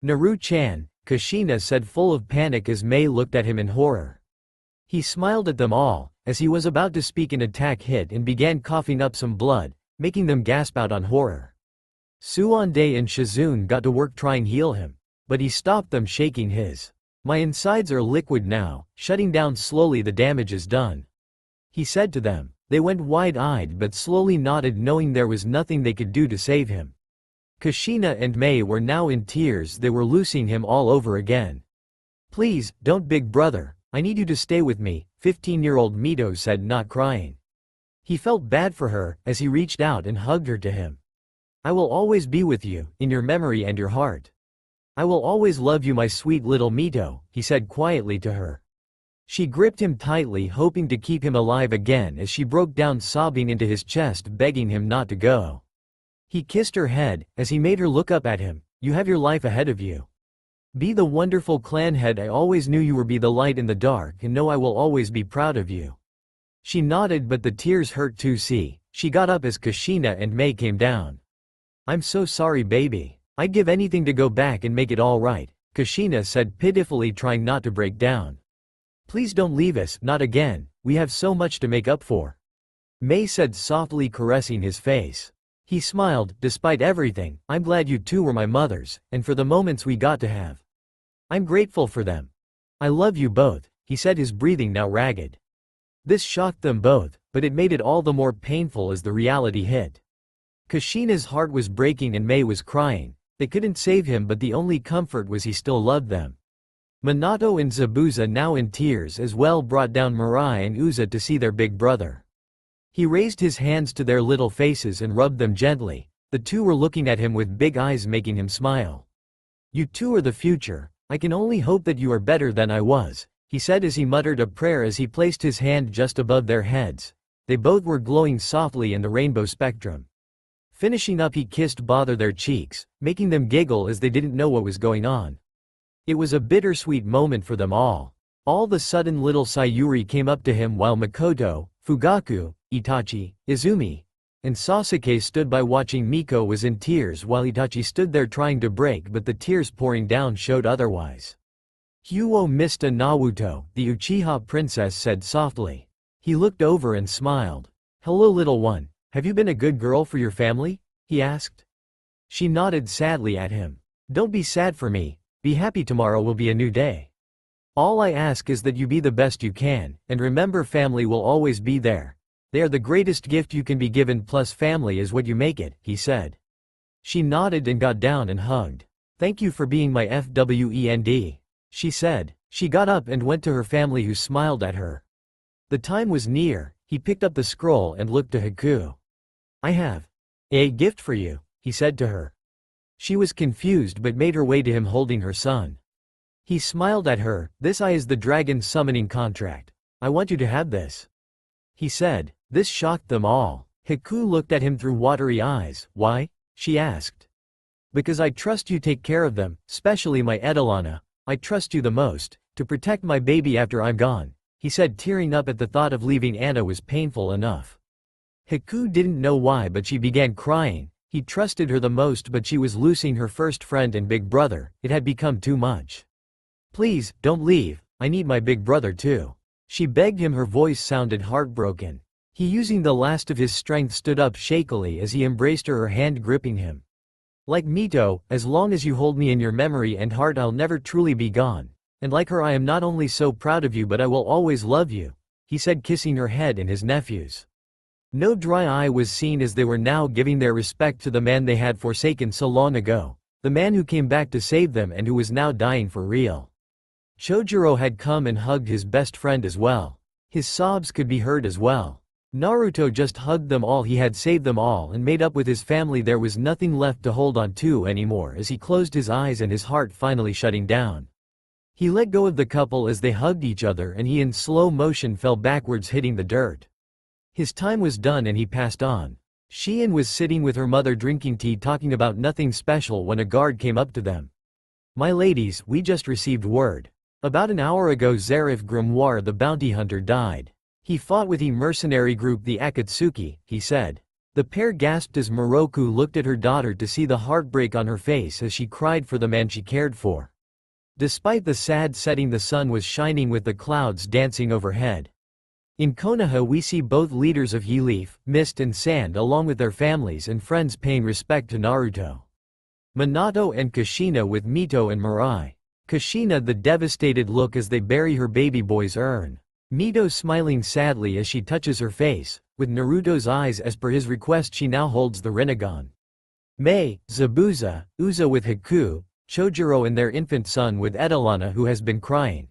S1: "Naru-chan," Kushina said, full of panic as Mei looked at him in horror. He smiled at them all. As he was about to speak, an attack hit and began coughing up some blood, making them gasp out on horror. Suande and Shizune got to work trying heal him, but he stopped them, shaking his. "My insides are liquid now, shutting down slowly, the damage is done," he said to them. They went wide-eyed but slowly nodded, knowing there was nothing they could do to save him. Kushina and Mei were now in tears. They were losing him all over again. "Please, don't, big brother. I need you to stay with me," 15-year-old Mito said, not crying. He felt bad for her, as he reached out and hugged her to him. "I will always be with you, in your memory and your heart. I will always love you, my sweet little Mito," he said quietly to her. She gripped him tightly, hoping to keep him alive again as she broke down sobbing into his chest, begging him not to go. He kissed her head, as he made her look up at him. "You have your life ahead of you. Be the wonderful clan head I always knew you were. Be the light in the dark and know I will always be proud of you." She nodded but the tears hurt to see. She got up as Kushina and Mei came down. "I'm so sorry, baby. I'd give anything to go back and make it all right," Kushina said pitifully, trying not to break down. "Please don't leave us, not again. We have so much to make up for," Mei said softly, caressing his face. He smiled. "Despite everything, I'm glad you two were my mothers, and for the moments we got to have. I'm grateful for them. I love you both," he said, his breathing now ragged. This shocked them both, but it made it all the more painful as the reality hit. Kushina's heart was breaking and Mei was crying. They couldn't save him, but the only comfort was he still loved them. Minato and Zabuza, now in tears as well, brought down Mirai and Uza to see their big brother. He raised his hands to their little faces and rubbed them gently. The two were looking at him with big eyes, making him smile. "You two are the future. I can only hope that you are better than I was," he said as he muttered a prayer as he placed his hand just above their heads. They both were glowing softly in the rainbow spectrum. Finishing up, he kissed both their cheeks, making them giggle as they didn't know what was going on. It was a bittersweet moment for them all. All of a sudden, little Sayuri came up to him while Makoto, Fugaku, Itachi, Izumi, and Sasuke stood by watching. Miko was in tears while Itachi stood there trying to break, but the tears pouring down showed otherwise. "Huo Mista Naruto," the Uchiha princess said softly. He looked over and smiled. "Hello, little one. Have you been a good girl for your family?" he asked. She nodded sadly at him. "Don't be sad for me. Be happy, tomorrow will be a new day. All I ask is that you be the best you can, and remember, family will always be there. They are the greatest gift you can be given, plus family is what you make it," he said. She nodded and got down and hugged. "Thank you for being my friend," she said. She got up and went to her family, who smiled at her. The time was near. He picked up the scroll and looked to Haku. "I have a gift for you," he said to her. She was confused but made her way to him, holding her son. He smiled at her. This eye is the dragon's summoning contract. I want you to have this. He said. This shocked them all. Haku looked at him through watery eyes. Why? She asked. Because I trust you take care of them, especially my Edelana. I trust you the most, to protect my baby after I'm gone, he said, tearing up at the thought of leaving Anna was painful enough. Haku didn't know why, but she began crying. He trusted her the most, but she was losing her first friend and big brother. It had become too much. Please, don't leave, I need my big brother too. She begged him, her voice sounded heartbroken. He, using the last of his strength, stood up shakily as he embraced her hand gripping him. Like Mito, as long as you hold me in your memory and heart I'll never truly be gone. And like her I am not only so proud of you but I will always love you, he said, kissing her head and his nephew's. No dry eye was seen as they were now giving their respect to the man they had forsaken so long ago, the man who came back to save them and who was now dying for real. Chojuro had come and hugged his best friend as well. His sobs could be heard as well. Naruto just hugged them all. He had saved them all and made up with his family. There was nothing left to hold on to anymore as he closed his eyes and his heart finally shutting down. He let go of the couple as they hugged each other and he in slow motion fell backwards, hitting the dirt. His time was done and he passed on. Shion was sitting with her mother drinking tea, talking about nothing special when a guard came up to them. My ladies, we just received word. About an hour ago Zarif Grimoire the bounty hunter died. He fought with the mercenary group the Akatsuki, he said. The pair gasped as Moroku looked at her daughter to see the heartbreak on her face as she cried for the man she cared for. Despite the sad setting, the sun was shining with the clouds dancing overhead. In Konoha we see both leaders of He Leaf, Mist and Sand along with their families and friends paying respect to Naruto. Minato and Kushina with Mito and Mirai. Kushina the devastated look as they bury her baby boy's urn. Mito smiling sadly as she touches her face, with Naruto's eyes. As per his request she now holds the Rinnegan. Mei, Zabuza, Uza with Haku, Chojuro and their infant son with Edelana who has been crying.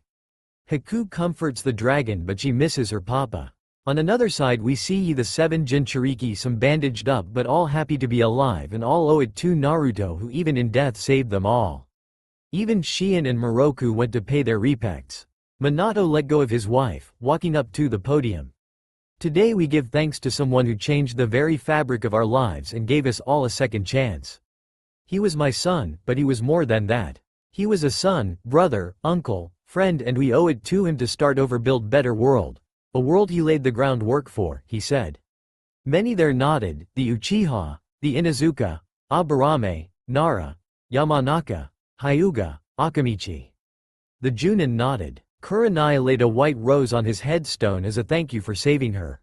S1: Haku comforts the dragon but she misses her papa. On another side we see the 7 Jinchuriki, some bandaged up but all happy to be alive and all owe it to Naruto who even in death saved them all. Even Shion and Moroku went to pay their respects. Minato let go of his wife, walking up to the podium. Today we give thanks to someone who changed the very fabric of our lives and gave us all a second chance. He was my son, but he was more than that. He was a son, brother, uncle, friend, and we owe it to him to start over, build better world. A world he laid the groundwork for, he said. Many there nodded, the Uchiha, the Inuzuka, Aburame, Nara, Yamanaka, Hyuga, Akamichi. The Junin nodded. Kurenai laid a white rose on his headstone as a thank you for saving her.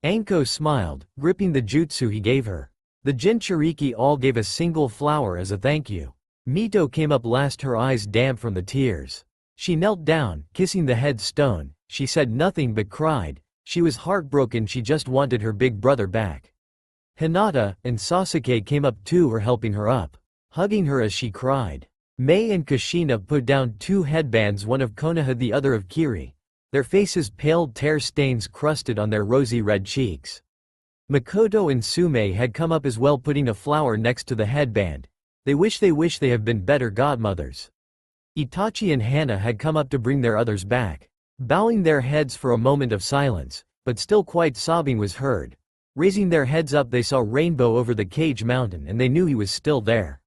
S1: Anko smiled, gripping the jutsu he gave her. The Jinchuriki all gave a single flower as a thank you. Mito came up last, her eyes damp from the tears. She knelt down, kissing the headstone. She said nothing but cried. She was heartbroken, she just wanted her big brother back. Hinata and Sasuke came up to her, helping her up, hugging her as she cried. Mei and Kushina put down 2 headbands, one of Konoha the other of Kiri. Their faces paled, tear stains crusted on their rosy red cheeks. Makoto and Sume had come up as well, putting a flower next to the headband. They wish they have been better godmothers. Itachi and Hana had come up to bring their others back. Bowing their heads for a moment of silence, but still quite sobbing was heard. Raising their heads up they saw Rainbow over the Cage Mountain and they knew he was still there.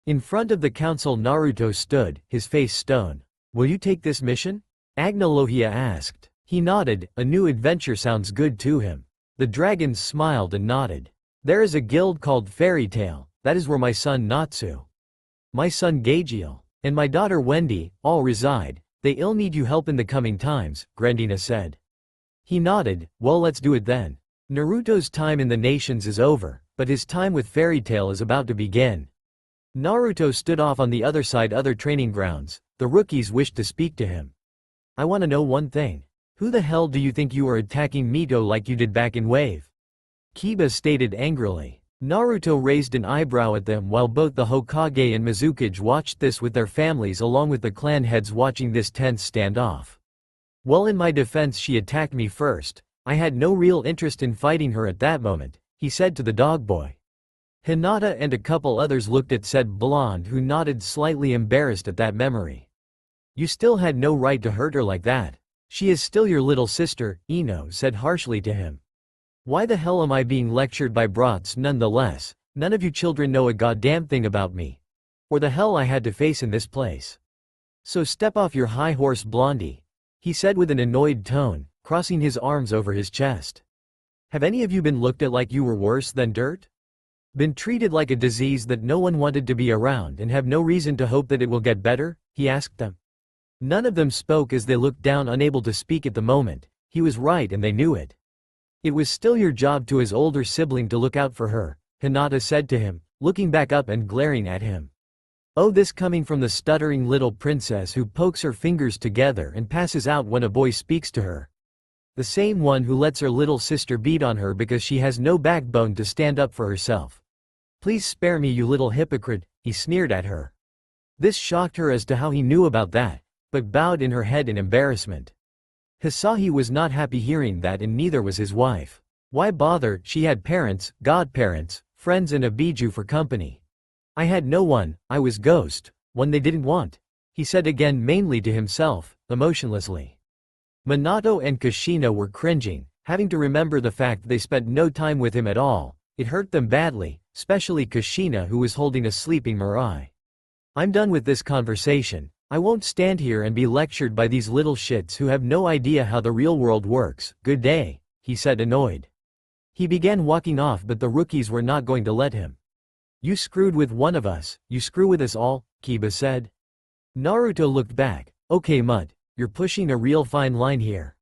S1: In front of the council Naruto stood, his face stone. Will you take this mission? Agna Lohia asked. He nodded, a new adventure sounds good to him. The dragons smiled and nodded. There is a guild called Fairy Tail, that is where my son Natsu, my son Gageel, and my daughter Wendy, all reside. They ill need you help in the coming times, Grandina said. He nodded, well let's do it then. Naruto's time in the nations is over, but his time with Fairy Tail is about to begin. Naruto stood off on the other side, other training grounds. The rookies wished to speak to him. I want to know one thing. Who the hell do you think you are attacking Mito like you did back in Wave? Kiba stated angrily. Naruto raised an eyebrow at them while both the Hokage and Mizukage watched this with their families along with the clan heads watching this tense standoff. Well, in my defense, she attacked me first. I had no real interest in fighting her at that moment, he said to the dog boy. Hinata and a couple others looked at said blonde who nodded, slightly embarrassed at that memory. You still had no right to hurt her like that. She is still your little sister, Ino said harshly to him. Why the hell am I being lectured by brats nonetheless? None of you children know a goddamn thing about me. Or the hell I had to face in this place. So step off your high horse, Blondie, he said with an annoyed tone, crossing his arms over his chest. Have any of you been looked at like you were worse than dirt? Been treated like a disease that no one wanted to be around and have no reason to hope that it will get better? He asked them. None of them spoke as they looked down, unable to speak at the moment. He was right and they knew it. It was still your job to his older sibling to look out for her, Hinata said to him, looking back up and glaring at him. Oh, this coming from the stuttering little princess who pokes her fingers together and passes out when a boy speaks to her. The same one who lets her little sister beat on her because she has no backbone to stand up for herself. Please spare me, you little hypocrite, he sneered at her. This shocked her as to how he knew about that, but bowed in her head in embarrassment. Hisahi was not happy hearing that, and neither was his wife. Why bother? She had parents, godparents, friends and a Biju for company. I had no one, I was ghost, one they didn't want, he said again, mainly to himself, emotionlessly. Minato and Kushina were cringing, having to remember the fact they spent no time with him at all. It hurt them badly, especially Kushina, who was holding a sleeping Mirai. I'm done with this conversation. I won't stand here and be lectured by these little shits who have no idea how the real world works. Good day, he said, annoyed. He began walking off, but the rookies were not going to let him. You screwed with one of us, you screw with us all, Kiba said. Naruto looked back. Okay, Mud, you're pushing a real fine line here.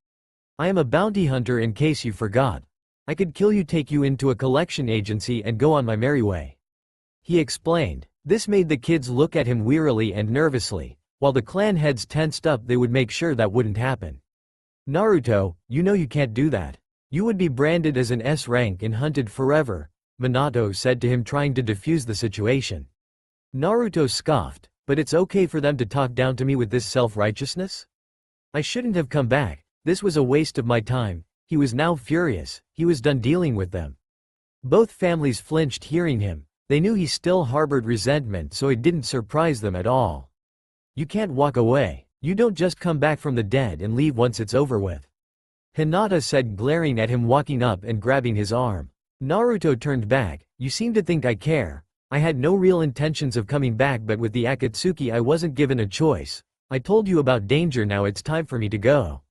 S1: I am a bounty hunter, in case you forgot. I could kill you, take you into a collection agency and go on my merry way. He explained. This made the kids look at him wearily and nervously. While the clan heads tensed up, they would make sure that wouldn't happen. Naruto, you know you can't do that. You would be branded as an S rank and hunted forever, Minato said to him, trying to defuse the situation. Naruto scoffed, but it's okay for them to talk down to me with this self-righteousness? I shouldn't have come back, this was a waste of my time. He was now furious, he was done dealing with them. Both families flinched hearing him. They knew he still harbored resentment, so it didn't surprise them at all. You can't walk away. You don't just come back from the dead and leave once it's over with. Hinata said, glaring at him, walking up and grabbing his arm. Naruto turned back. You seem to think I care. I had no real intentions of coming back, but with the Akatsuki I wasn't given a choice. I told you about danger, now it's time for me to go.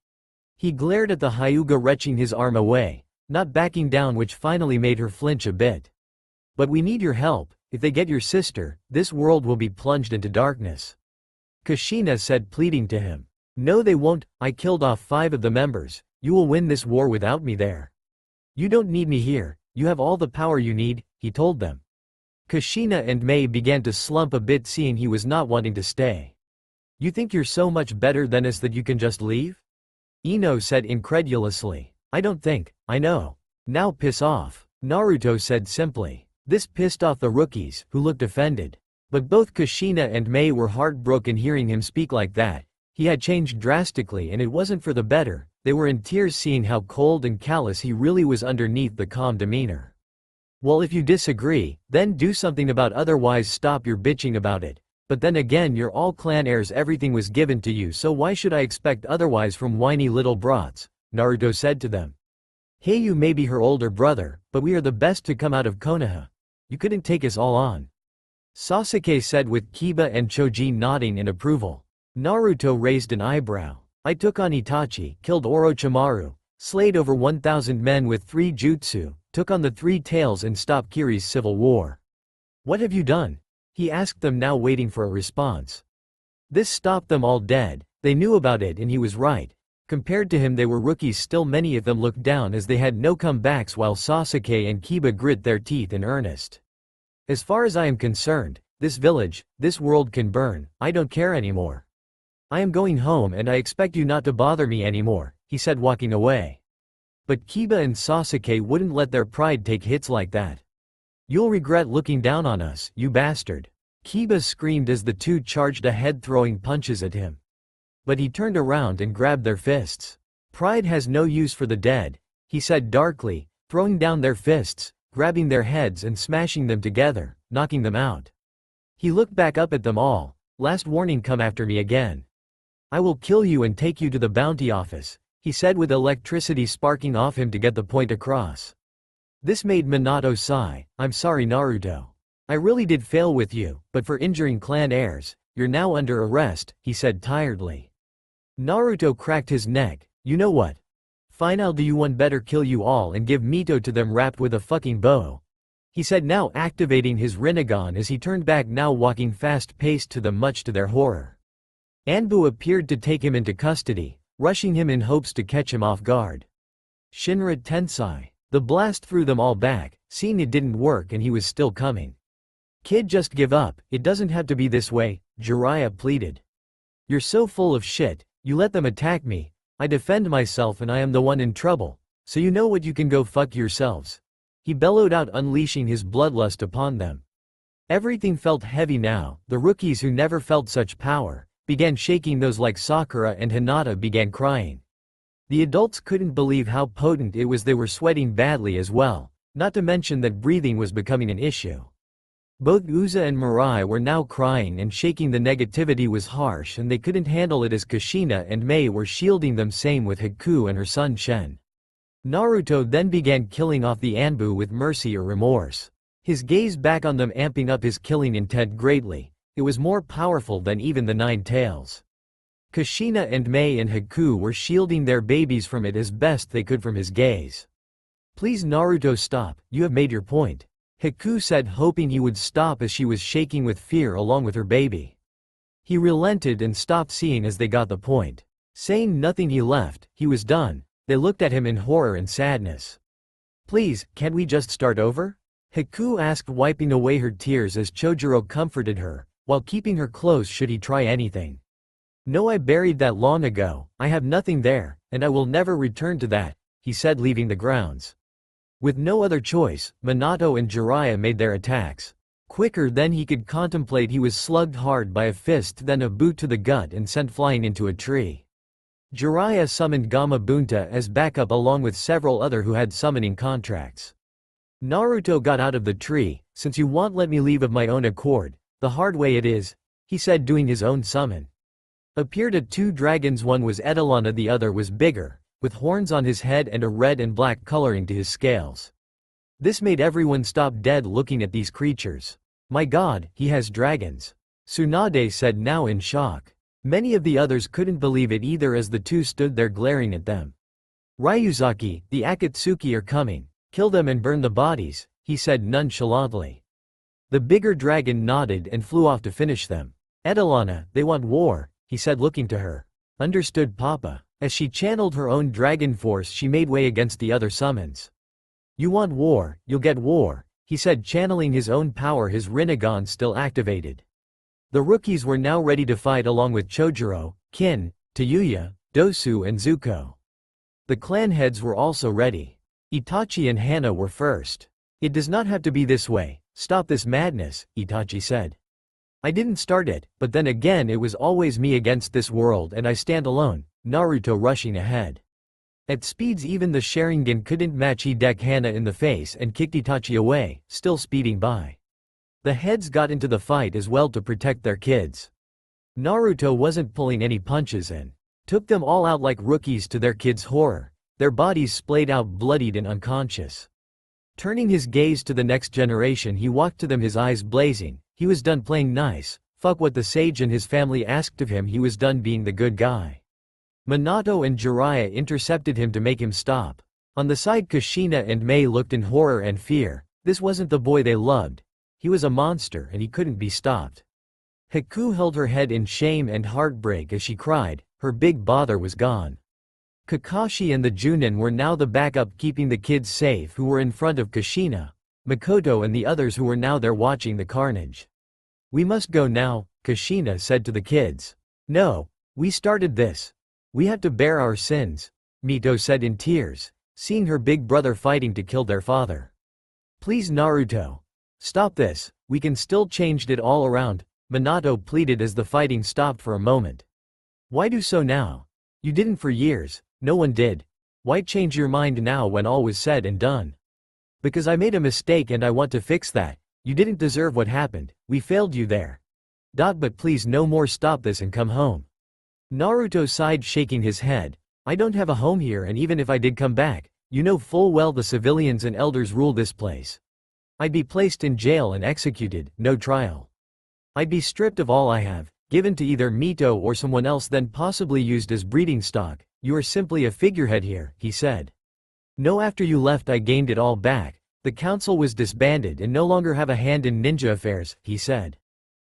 S1: He glared at the Hyuga, retching his arm away, not backing down, which finally made her flinch a bit. But we need your help. If they get your sister, this world will be plunged into darkness. Kushina said, pleading to him. No, they won't. I killed off 5 of the members. You will win this war without me there. You don't need me here. You have all the power you need, he told them. Kushina and Mei began to slump a bit, seeing he was not wanting to stay. You think you're so much better than us that you can just leave? Ino said incredulously. I don't think, I know. Now piss off, Naruto said simply. This pissed off the rookies, who looked offended. But both Kushina and Mei were heartbroken hearing him speak like that. He had changed drastically, and it wasn't for the better. They were in tears seeing how cold and callous he really was underneath the calm demeanor. Well, if you disagree, then do something about it, otherwise stop your bitching about it. But then again, you're all clan heirs, everything was given to you, so why should I expect otherwise from whiny little brats? Naruto said to them. Hey, you may be her older brother, but we are the best to come out of Konoha. You couldn't take us all on. Sasuke said, with Kiba and Choji nodding in approval. Naruto raised an eyebrow. I took on Itachi, killed Orochimaru, slayed over 1,000 men with 3 jutsu, took on the 3 tails and stopped Kiri's civil war. What have you done? He asked them, now waiting for a response. This stopped them all dead. They knew about it, and he was right. Compared to him, they were rookies still. Many of them looked down as they had no comebacks, while Sasuke and Kiba grit their teeth in earnest. As far as I am concerned, this village, this world can burn. I don't care anymore. I am going home, and I expect you not to bother me anymore, he said, walking away. But Kiba and Sasuke wouldn't let their pride take hits like that. You'll regret looking down on us, you bastard. Kiba screamed as the two charged ahead, throwing punches at him. But he turned around and grabbed their fists. Pride has no use for the dead, he said darkly, throwing down their fists, grabbing their heads and smashing them together, knocking them out. He looked back up at them all. Last warning, come after me again. I will kill you and take you to the bounty office, he said with electricity sparking off him to get the point across. This made Minato sigh. I'm sorry Naruto. I really did fail with you, but for injuring clan heirs, you're now under arrest, he said tiredly. Naruto cracked his neck. You know what? Fine, I'll do you one better, kill you all and give Mito to them wrapped with a fucking bow, he said, now activating his Rinnegan as he turned back, now walking fast-paced to them much to their horror. Anbu appeared to take him into custody, rushing him in hopes to catch him off guard. Shinra Tensei. The blast threw them all back, seeing it didn't work and he was still coming. Kid, just give up, it doesn't have to be this way, Jiraiya pleaded. You're so full of shit, you let them attack me, I defend myself and I am the one in trouble, so you know what, you can go fuck yourselves. He bellowed out, unleashing his bloodlust upon them. Everything felt heavy now. The rookies, who never felt such power, began shaking. Those like Sakura and Hinata began crying. The adults couldn't believe how potent it was. They were sweating badly as well, not to mention that breathing was becoming an issue. Both Uza and Mirai were now crying and shaking. The negativity was harsh and they couldn't handle it as Kushina and Mei were shielding them, same with Haku and her son Shen. Naruto then began killing off the Anbu with mercy or remorse. His gaze back on them, amping up his killing intent greatly. It was more powerful than even the Nine Tails. Kushina and Mei and Haku were shielding their babies from it as best they could from his gaze. Please Naruto, stop, you have made your point, Haku said, hoping he would stop as she was shaking with fear along with her baby. He relented and stopped, seeing as they got the point. Saying nothing, he left. He was done. They looked at him in horror and sadness. Please, can't we just start over? Haku asked, wiping away her tears as Chojuro comforted her, while keeping her close should he try anything. No, I buried that long ago, I have nothing there, and I will never return to that, he said, leaving the grounds. With no other choice, Minato and Jiraiya made their attacks. Quicker than he could contemplate, he was slugged hard by a fist, then a boot to the gut and sent flying into a tree. Jiraiya summoned Gamabunta as backup along with several other who had summoning contracts. Naruto got out of the tree. Since you won't let me leave of my own accord, the hard way it is, he said, doing his own summon. Appeared at two dragons, one was Edelana, the other was bigger, with horns on his head and a red and black coloring to his scales. This made everyone stop dead looking at these creatures. My god, he has dragons, Tsunade said, now in shock. Many of the others couldn't believe it either as the two stood there glaring at them. Ryuzaki, the Akatsuki are coming, kill them and burn the bodies, he said nonchalantly. The bigger dragon nodded and flew off to finish them. Edelana, they want war, he said, looking to her. Understood Papa. As she channeled her own dragon force, she made way against the other summons. You want war, you'll get war, he said, channeling his own power, his Rinnegan still activated. The rookies were now ready to fight along with Chojuro, Kin, Tayuya, Dosu and Zuko. The clan heads were also ready. Itachi and Hana were first. It does not have to be this way, stop this madness, Itachi said. I didn't start it, but then again it was always me against this world and I stand alone, Naruto rushing ahead. At speeds even the Sharingan couldn't match. He decked Hana in the face and kicked Itachi away, still speeding by. The heads got into the fight as well to protect their kids. Naruto wasn't pulling any punches and took them all out like rookies, to their kids' horror. Their bodies splayed out bloodied and unconscious. Turning his gaze to the next generation, he walked to them, his eyes blazing. He was done playing nice. Fuck what the sage and his family asked of him. He was done being the good guy. Minato and Jiraiya intercepted him to make him stop. On the side, Kushina and Mei looked in horror and fear. This wasn't the boy they loved. He was a monster and he couldn't be stopped. Haku held her head in shame and heartbreak as she cried. Her big bother was gone. Kakashi and the Junin were now the backup, keeping the kids safe, who were in front of Kushina, Makoto and the others who were now there watching the carnage. We must go now, Kushina said to the kids. No, we started this. We have to bear our sins, Mito said in tears, seeing her big brother fighting to kill their father. Please Naruto. Stop this, we can still change it all around, Minato pleaded as the fighting stopped for a moment. Why do so now? You didn't for years, no one did. Why change your mind now when all was said and done? Because I made a mistake and I want to fix that. You didn't deserve what happened, we failed you there. But please no more, stop this and come home. Naruto sighed, shaking his head. I don't have a home here, and even if I did come back, you know full well the civilians and elders rule this place. I'd be placed in jail and executed, no trial. I'd be stripped of all I have, given to either Mito or someone else, then possibly used as breeding stock. You are simply a figurehead here, he said. No, after you left I gained it all back. The council was disbanded and no longer have a hand in ninja affairs, he said.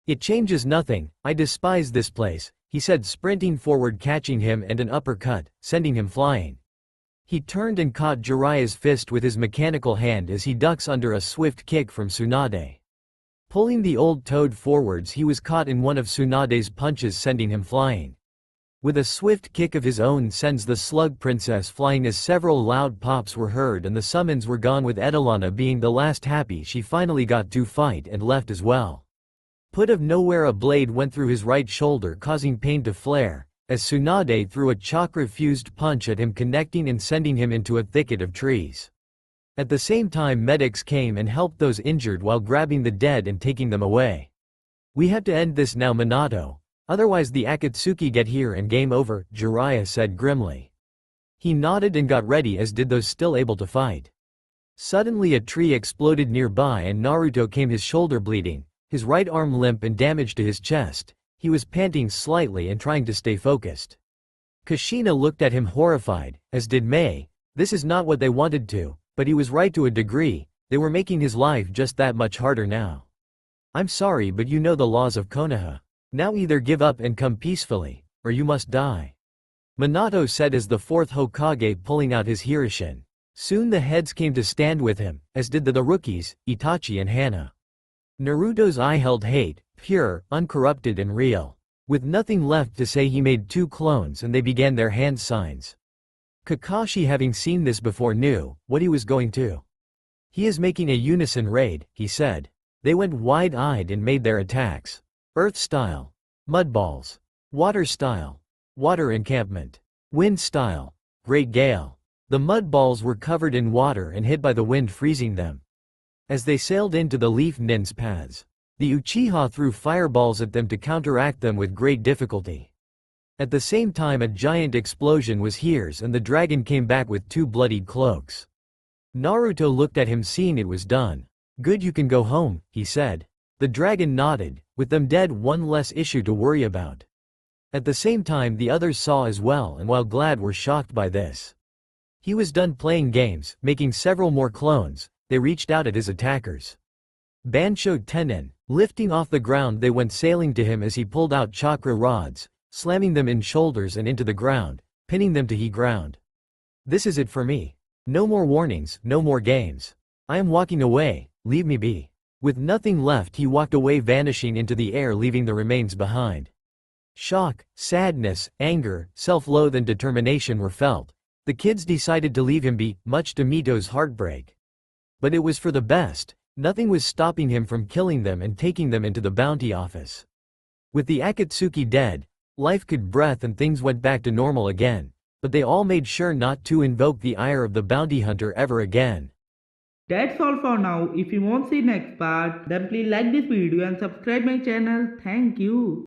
S1: It changes nothing, I despise this place, he said, sprinting forward, catching him and an uppercut, sending him flying. He turned and caught Jiraiya's fist with his mechanical hand as he ducks under a swift kick from Tsunade. Pulling the old toad forwards, he was caught in one of Tsunade's punches, sending him flying. With a swift kick of his own, sends the slug princess flying as several loud pops were heard and the summons were gone, with Edelana being the last happy she finally got to fight and left as well. Put of nowhere, a blade went through his right shoulder, causing pain to flare, as Tsunade threw a chakra-fused punch at him, connecting and sending him into a thicket of trees. At the same time, medics came and helped those injured while grabbing the dead and taking them away. We have to end this now, Minato. Otherwise the Akatsuki get here and game over, Jiraiya said grimly. He nodded and got ready, as did those still able to fight. Suddenly a tree exploded nearby and Naruto came, his shoulder bleeding, his right arm limp and damage to his chest. He was panting slightly and trying to stay focused. Kushina looked at him horrified, as did Mei. This is not what they wanted to, but he was right to a degree. They were making his life just that much harder now. I'm sorry, but you know the laws of Konoha. Now either give up and come peacefully, or you must die. Minato said as the fourth Hokage pulling out his Hirishin. Soon the heads came to stand with him, as did the rookies, Itachi and Hana. Naruto's eye held hate, pure, uncorrupted and real. With nothing left to say, he made two clones and they began their hand signs. Kakashi, having seen this before, knew what he was going to. He is making a unison raid, he said. They went wide-eyed and made their attacks. Earth style. Mud balls. Water style. Water encampment. Wind style. Great gale. The mud balls were covered in water and hit by the wind, freezing them. As they sailed into the leaf nin's paths, the Uchiha threw fireballs at them to counteract them with great difficulty. At the same time, a giant explosion was hears and the dragon came back with two bloodied cloaks. Naruto looked at him, seeing it was done. Good, you can go home, he said. The dragon nodded. With them dead, one less issue to worry about. At the same time, the others saw as well, and while glad, were shocked by this. He was done playing games, making several more clones. They reached out at his attackers. Bansho Tenin, lifting off the ground, they went sailing to him as he pulled out chakra rods, slamming them in shoulders and into the ground, pinning them to he ground. This is it for me. No more warnings, no more games. I am walking away, leave me be. With nothing left, he walked away, vanishing into the air, leaving the remains behind. Shock, sadness, anger, self-loath and determination were felt. The kids decided to leave him be, much to Mito's heartbreak. But it was for the best. Nothing was stopping him from killing them and taking them into the bounty office. With the Akatsuki dead, life could breathe and things went back to normal again. But they all made sure not to invoke the ire of the bounty hunter ever again.
S2: That's all for now. If you want to see next part, then please like this video and subscribe my channel. Thank you.